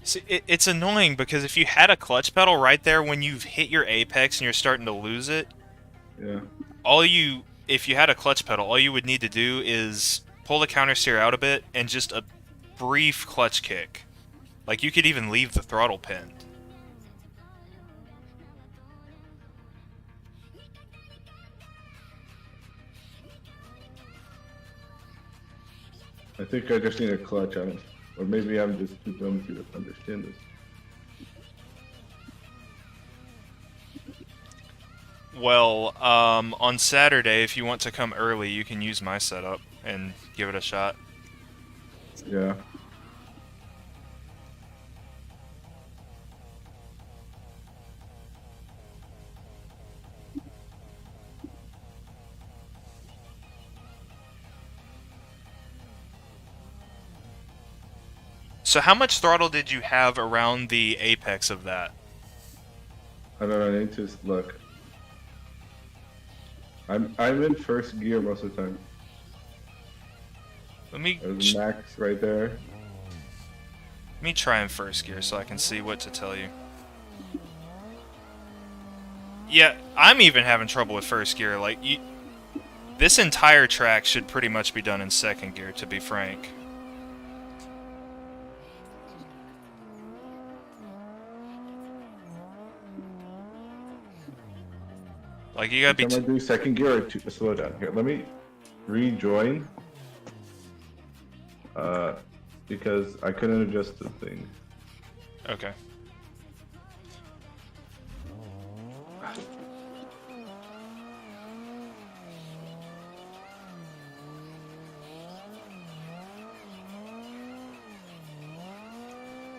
See, it's annoying because if you had a clutch pedal right there when you've hit your apex and you're starting to lose it, Yeah. if you had a clutch pedal, all you would need to do is pull the counter steer out a bit and just a brief clutch kick. Like, you could even leave the throttle pinned. I think I just need a clutch on it. Or maybe I'm just too dumb to understand this. Well, on Saturday, if you want to come early, you can use my setup and give it a shot. Yeah. So how much throttle did you have around the apex of that? I don't know, I need to look. I'm in first gear most of the time. Let me There's max right there. try in first gear so I can see what to tell you. Yeah, I'm even having trouble with first gear. Like, this entire track should pretty much be done in second gear, to be frank. Like, you gotta be. I'm gonna do second gear or slow down. Here, let me rejoin. Because I couldn't adjust the thing. Okay.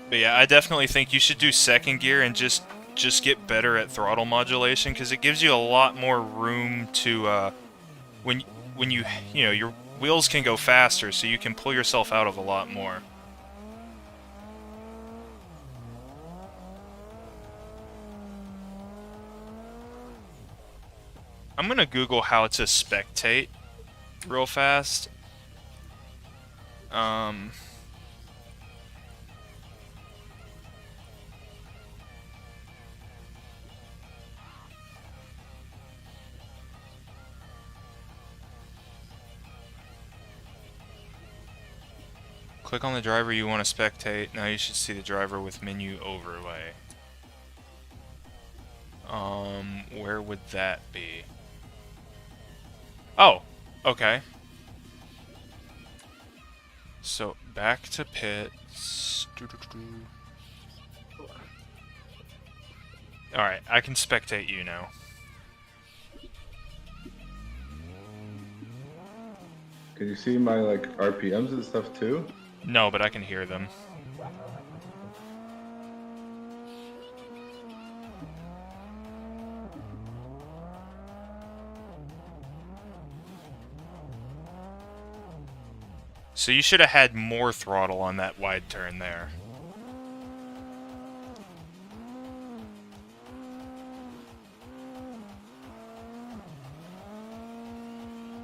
But yeah, I definitely think you should do second gear and just get better at throttle modulation, because it gives you a lot more room to when you know, your wheels can go faster, so you can pull yourself out of a lot more. I'm gonna Google how to spectate real fast. Click on the driver you want to spectate. Now you should see the driver with menu overlay. Where would that be? Oh, okay. So back to pits. Alright, I can spectate you now. Can you see my like RPMs and stuff too? No, but I can hear them. So you should have had more throttle on that wide turn there.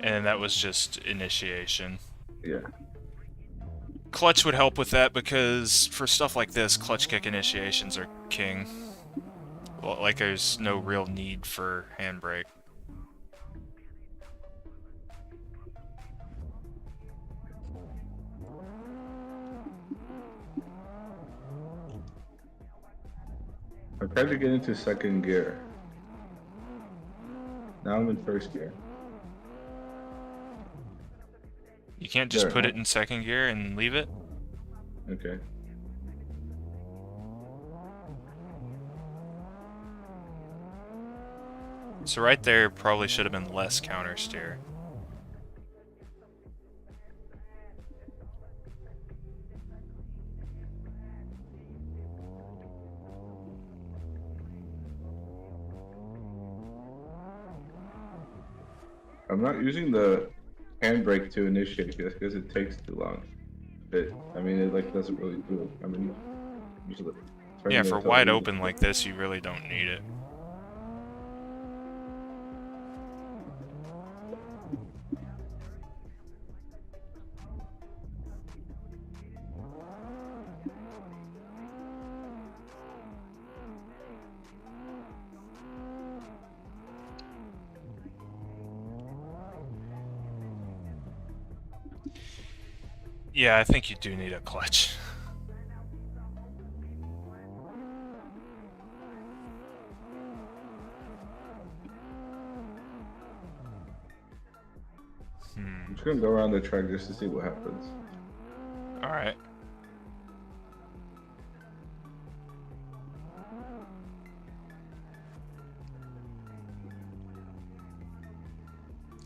And that was just initiation. Yeah. Clutch would help with that because for stuff like this, clutch kick initiations are king. Well, like there's no real need for handbrake. I tried to get into second gear. Now I'm in first gear. You can't just There, put huh? it in second gear and leave it? Okay. So right there probably should have been less counter steer. I'm not using the handbrake to initiate this because it takes too long. I mean, it like doesn't really do it. I mean, usually. Yeah, for wide open like this, you really don't need it. Yeah, I think you do need a clutch. I'm just gonna go around the track just to see what happens. Alright.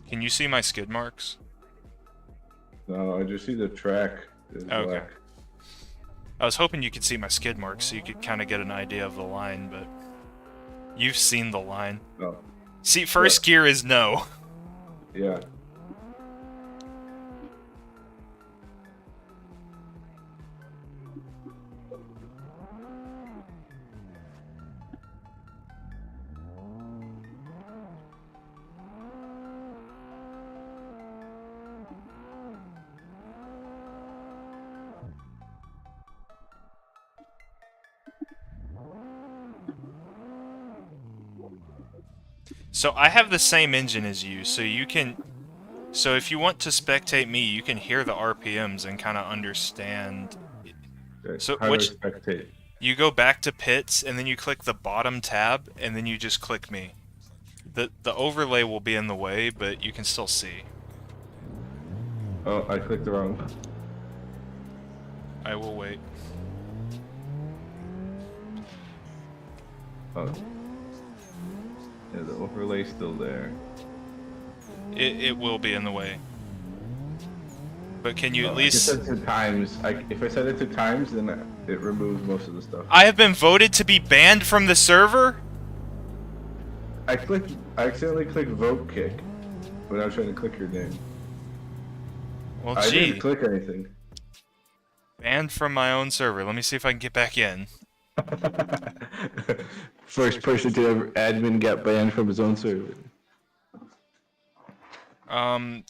Can you see my skid marks? No, I just see the track is Okay. black. I was hoping you could see my skid marks so you could kind of get an idea of the line, but you've seen the line. Oh, See, first gear is no. yeah. So I have the same engine as you, so you can... So if you want to spectate me, you can hear the RPMs and kind of understand... Okay. So How do I which... spectate? You go back to pits, and then you click the bottom tab, and then you just click me. The overlay will be in the way, but you can still see. Oh, I clicked the wrong one. I will wait. Oh. Yeah, the overlay's still there. It will be in the way. But can you at I least... can set it to times. If I set it to times, then it removes most of the stuff. I have been voted to be banned from the server? I accidentally clicked vote kick when I was trying to click your name. Well, I gee. didn't click anything. Banned from my own server. Let me see if I can get back in. First person to ever admin get banned from his own server.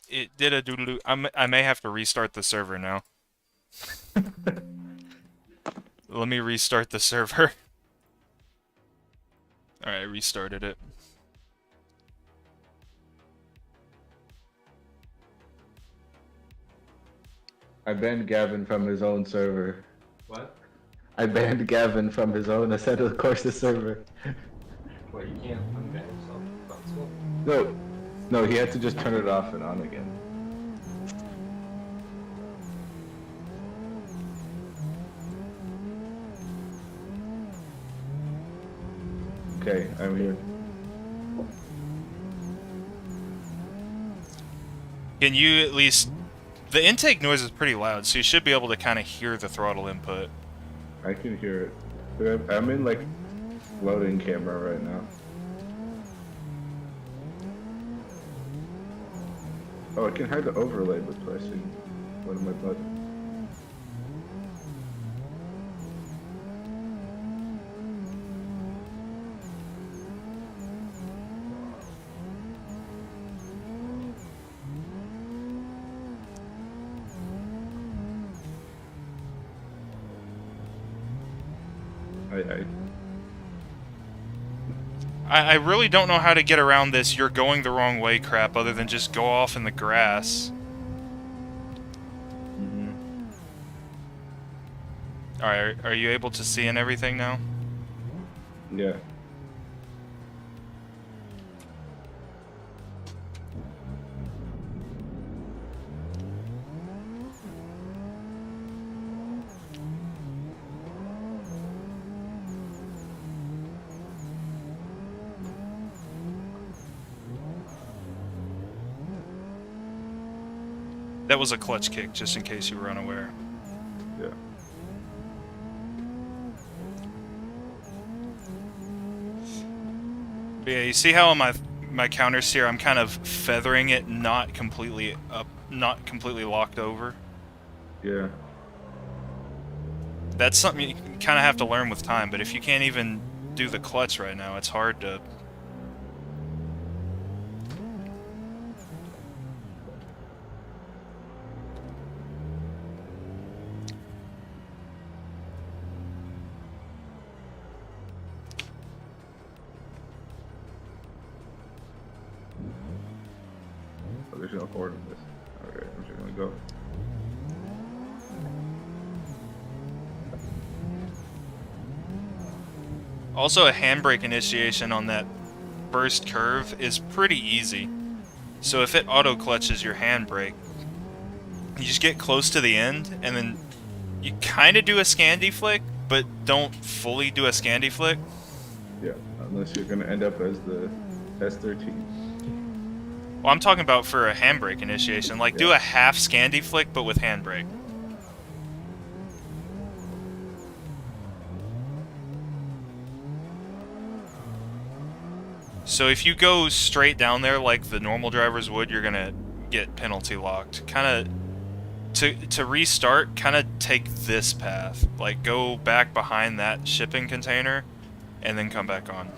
It did a doodle-doo. I may have to restart the server now. Let me restart the server. Alright, I restarted it. I banned Gavin from his own server. What? I banned Gavin from his own Assetto Corsa server. What, you can't unban yourself from school? No, he had to just turn it off and on again. Okay, I'm here. Can you at least... The intake noise is pretty loud, so you should be able to kind of hear the throttle input. I can hear it. Dude, I'm in like loading camera right now. Oh, I can hide the overlay with pressing What am I butt? I I really don't know how to get around this "you're going the wrong way" crap other than just go off in the grass. Alright, are you able to see and everything now? Yeah. That was a clutch kick, just in case you were unaware. Yeah. But yeah, you see how on my counter steer I'm kind of feathering it, not completely up, not completely locked over. Yeah. That's something you kind of have to learn with time. But if you can't even do the clutch right now, it's hard to. Oh, there's no cord in this. Okay, I'm just gonna go. Also, a handbrake initiation on that first curve is pretty easy. So if it auto clutches your handbrake, you just get close to the end, and then you kind of do a Scandi flick, but don't fully do a Scandi flick. Yeah, unless you're gonna end up as the S13. Well, I'm talking about for a handbrake initiation. Like, do Yeah. a half Scandi flick, but with handbrake. So if you go straight down there like the normal drivers would, you're gonna get penalty locked. Kind of to restart, kind of take this path. Like, go back behind that shipping container, and then come back on.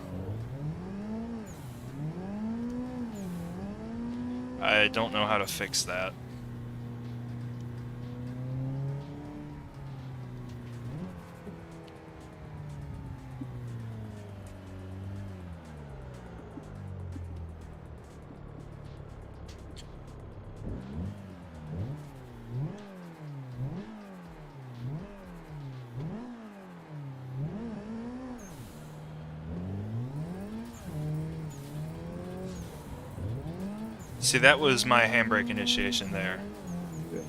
I don't know how to fix that. See, that was my handbrake initiation there. Yeah.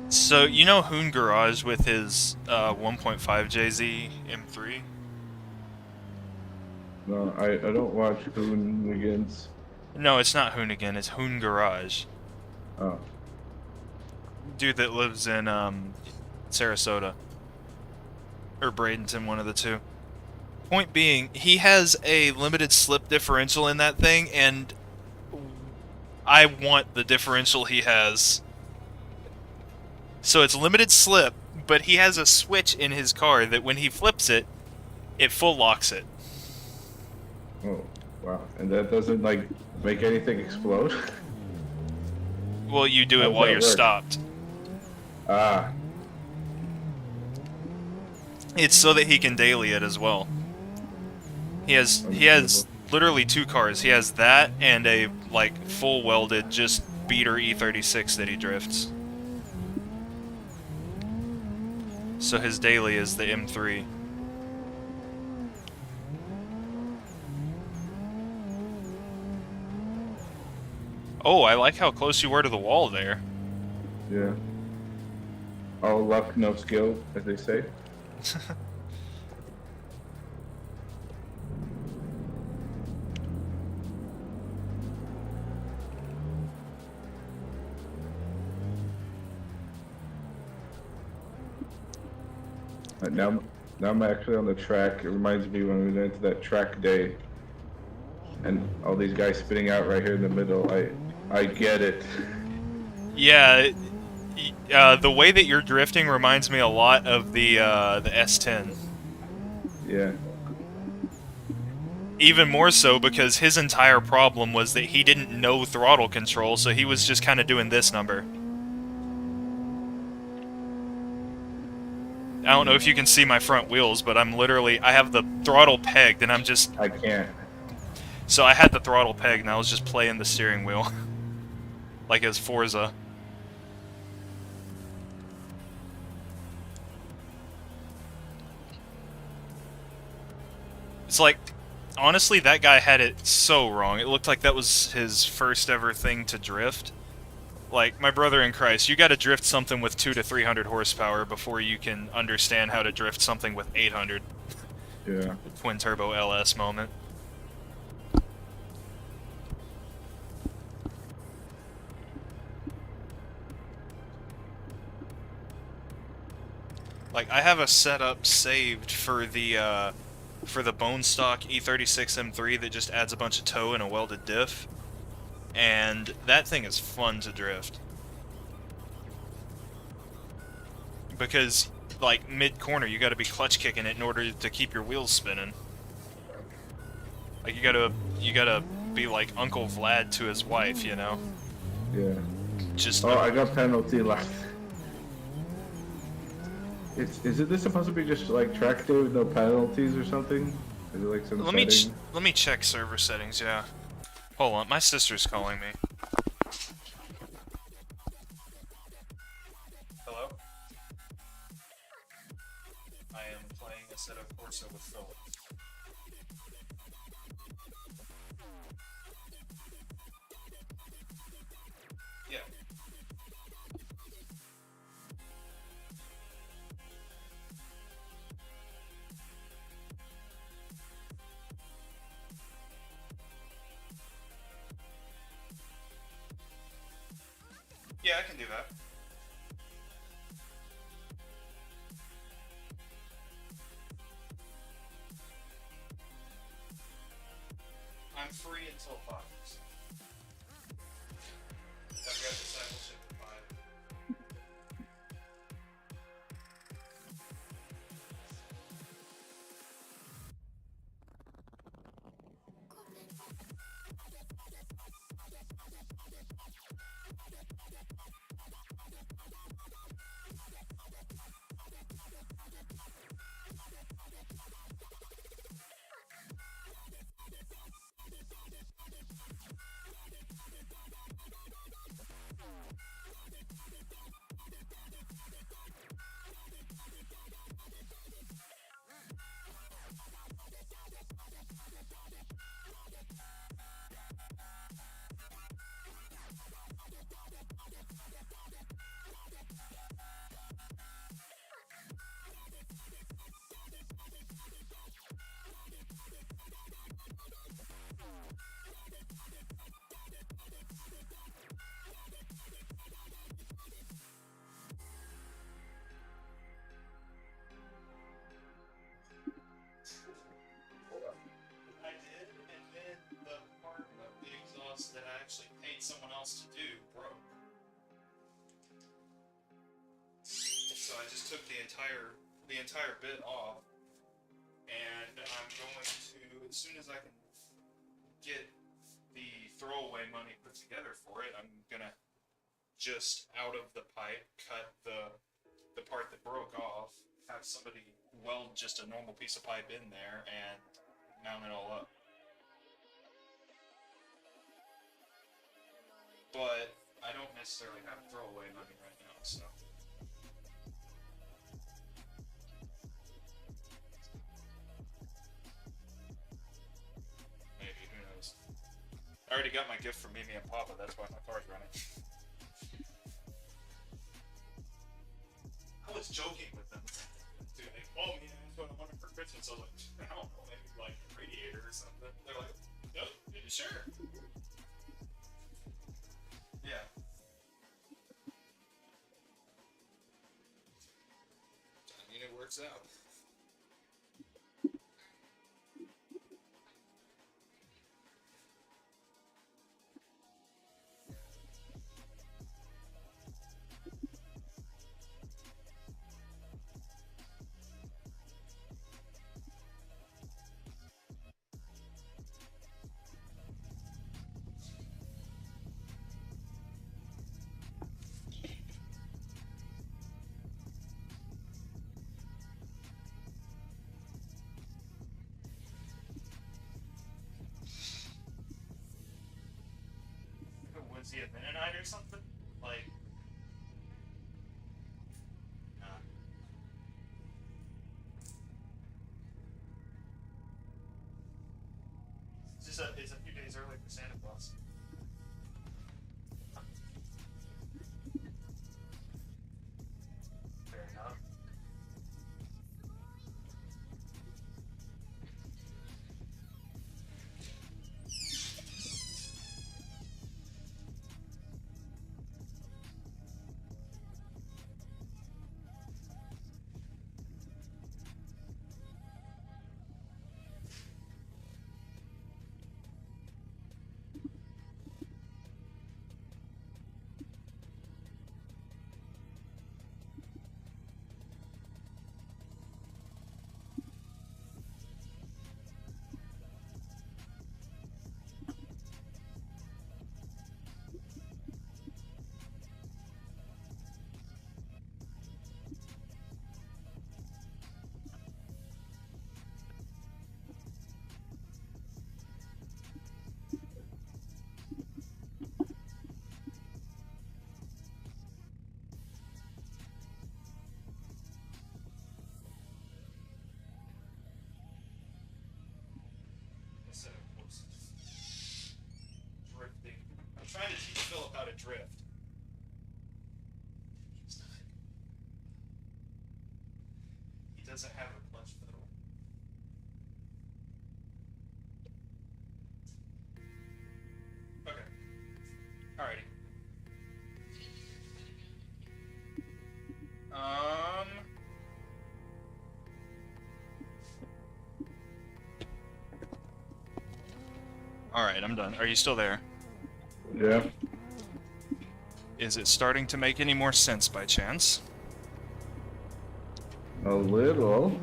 So, you know Hoon Garage with his 1.5 JZ M3? No, I don't watch Hoonigans. No, it's not Hoonigan, it's Hoon Garage. Oh. Dude that lives in Sarasota. Or Bradenton, one of the two. Point being, he has a limited slip differential in that thing, and I want the differential he has. So it's limited slip, but he has a switch in his car that when he flips it, it full locks it. Oh, wow. And that doesn't, like, make anything explode? Well, you do How it does while that you're work? stopped. Ah. It's so that he can daily it as well. He has literally two cars. He has that and a like full welded just beater E36 that he drifts. So his daily is the M3. Oh, I like how close you were to the wall there. Yeah. All luck, no skill, as they say. Now I'm actually on the track. It reminds me when we went to that track day, and all these guys spitting out right here in the middle. I get it. Yeah, the way that you're drifting reminds me a lot of the S10. Yeah. Even more so because his entire problem was that he didn't know throttle control, so he was just kind of doing this number. I don't know if you can see my front wheels, but I have the throttle pegged, and I'm just... I can't. So I had the throttle pegged, and I was just playing the steering wheel. Like as Forza. It's like, honestly, that guy had it so wrong. It looked like that was his first ever thing to drift. Like, my brother in Christ, you gotta drift something with 200 to 300 horsepower before you can understand how to drift something with 800. Yeah. Twin turbo LS moment. Like, I have a setup saved for the bone stock E36 M3 that just adds a bunch of toe and a welded diff. And that thing is fun to drift. Because, like, mid-corner, you gotta be clutch kicking it in order to keep your wheels spinning. Like, you gotta be like Uncle Vlad to his wife, you know? Yeah. Just... Oh, I got penalty left. Isn't this supposed to be just like track day with no penalties or something? Is it like some setting? Let me check server settings, yeah. Hold on, my sister's calling me. Hello? I am playing a set of Corsa with Philip. Yeah. Yeah, I can do that. I'm free until 5. I've got discipleship at 5. I did, and then the part of the exhaust that I actually paid someone else to do broke. So I just took the entire bit off, and I'm going to, as soon as I can get the throwaway money put together for it, I'm gonna just out of the pipe cut the part that broke off, have somebody weld just a normal piece of pipe in there, and mount it all up. But I don't necessarily have throwaway money right now, so. Maybe, who knows. already got my gift from Mimi and Papa, that's why my car's running. I was joking with them. Dude, like, oh man, that's what I wanted for Christmas. I was like, I don't know, maybe like a radiator or something. They're like, yep, sure. Yeah. I mean, it works out. Was he a Mennonite or something? Like, nah. It's a few days early for Santa Claus. Fair enough. Drifting. I'm trying to teach Philip how to drift. He doesn't have a clutch pedal. Okay. Alrighty. Alright, I'm done. Are you still there? Yeah. Is it starting to make any more sense by chance? A little.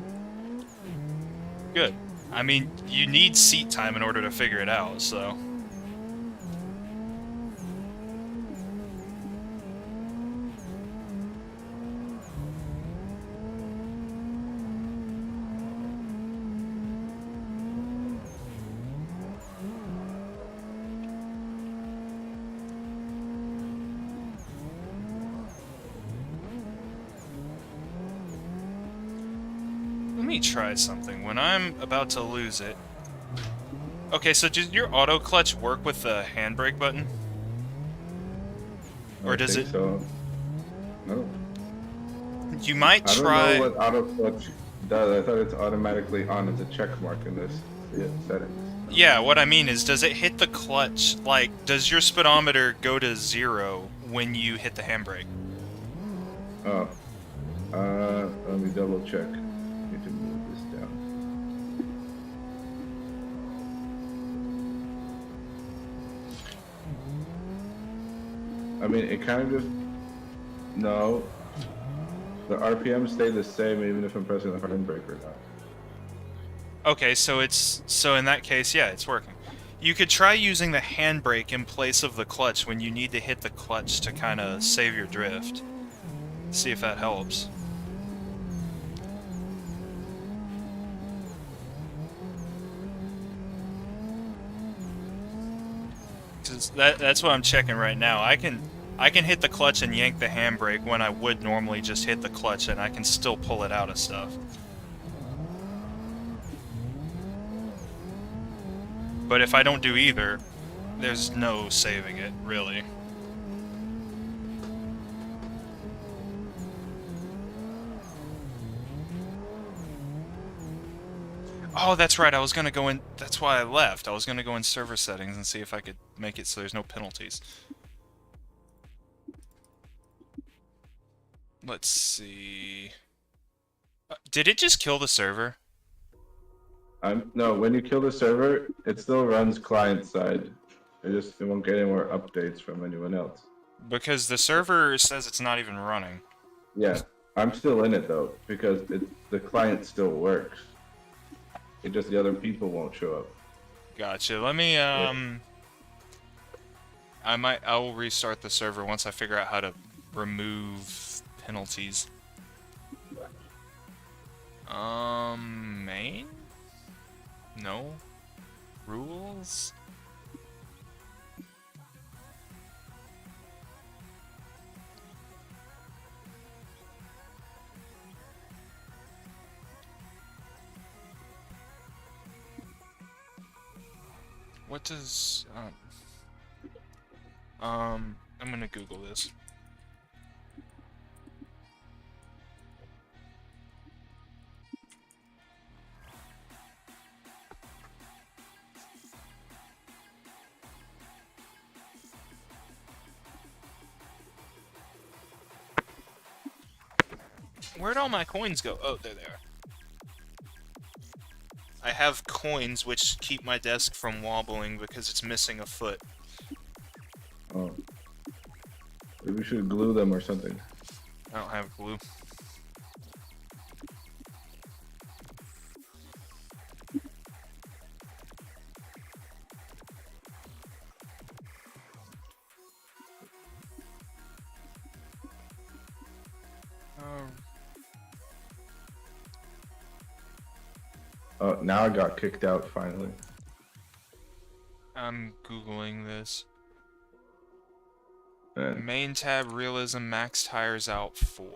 Good. I mean, you need seat time in order to figure it out, so... Let me try something. When I'm about to lose it... Okay, so does your auto clutch work with the handbrake button? Or does it... So. No. You might I don't try... know what auto clutch does. I thought it's automatically on as a check mark in this settings. Yeah, what I mean is, does it hit the clutch? Like, does your speedometer go to 0 when you hit the handbrake? Oh. Let me double check. Need to move this down. I mean, it kind of just... No. The RPM stay the same even if I'm pressing the handbrake or not. Okay, so it's... So in that case, yeah, it's working. You could try using the handbrake in place of the clutch when you need to hit the clutch to kind of save your drift. See if that helps. That's what I'm checking right now. I can hit the clutch and yank the handbrake when I would normally just hit the clutch, and I can still pull it out of stuff. But if I don't do either, there's no saving it, really. Oh, that's right. I was gonna go in. That's why I left. I was gonna go in server settings and see if I could make it so there's no penalties. Let's see. Did it just kill the server? No, when you kill the server, it still runs client side. It won't get any more updates from anyone else. Because the server says it's not even running. Yeah, I'm still in it though because the client still works. It just the other people won't show up. Gotcha. Let me I will restart the server once I figure out how to remove penalties. Main? No. Rules? What does I'm gonna Google this. Where'd all my coins go? Oh, there they are. I have coins which keep my desk from wobbling because it's missing a foot. Oh, maybe we should glue them or something. I don't have glue. Oh, now I got kicked out finally. I'm Googling this. Man, Main tab, realism, max tires out 4.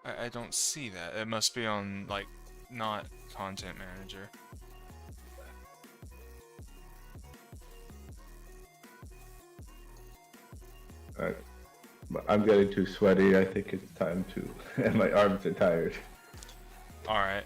I don't see that. It must be on, like, not content manager. I'm getting too sweaty. I think it's time to. And my arms are tired. Alright.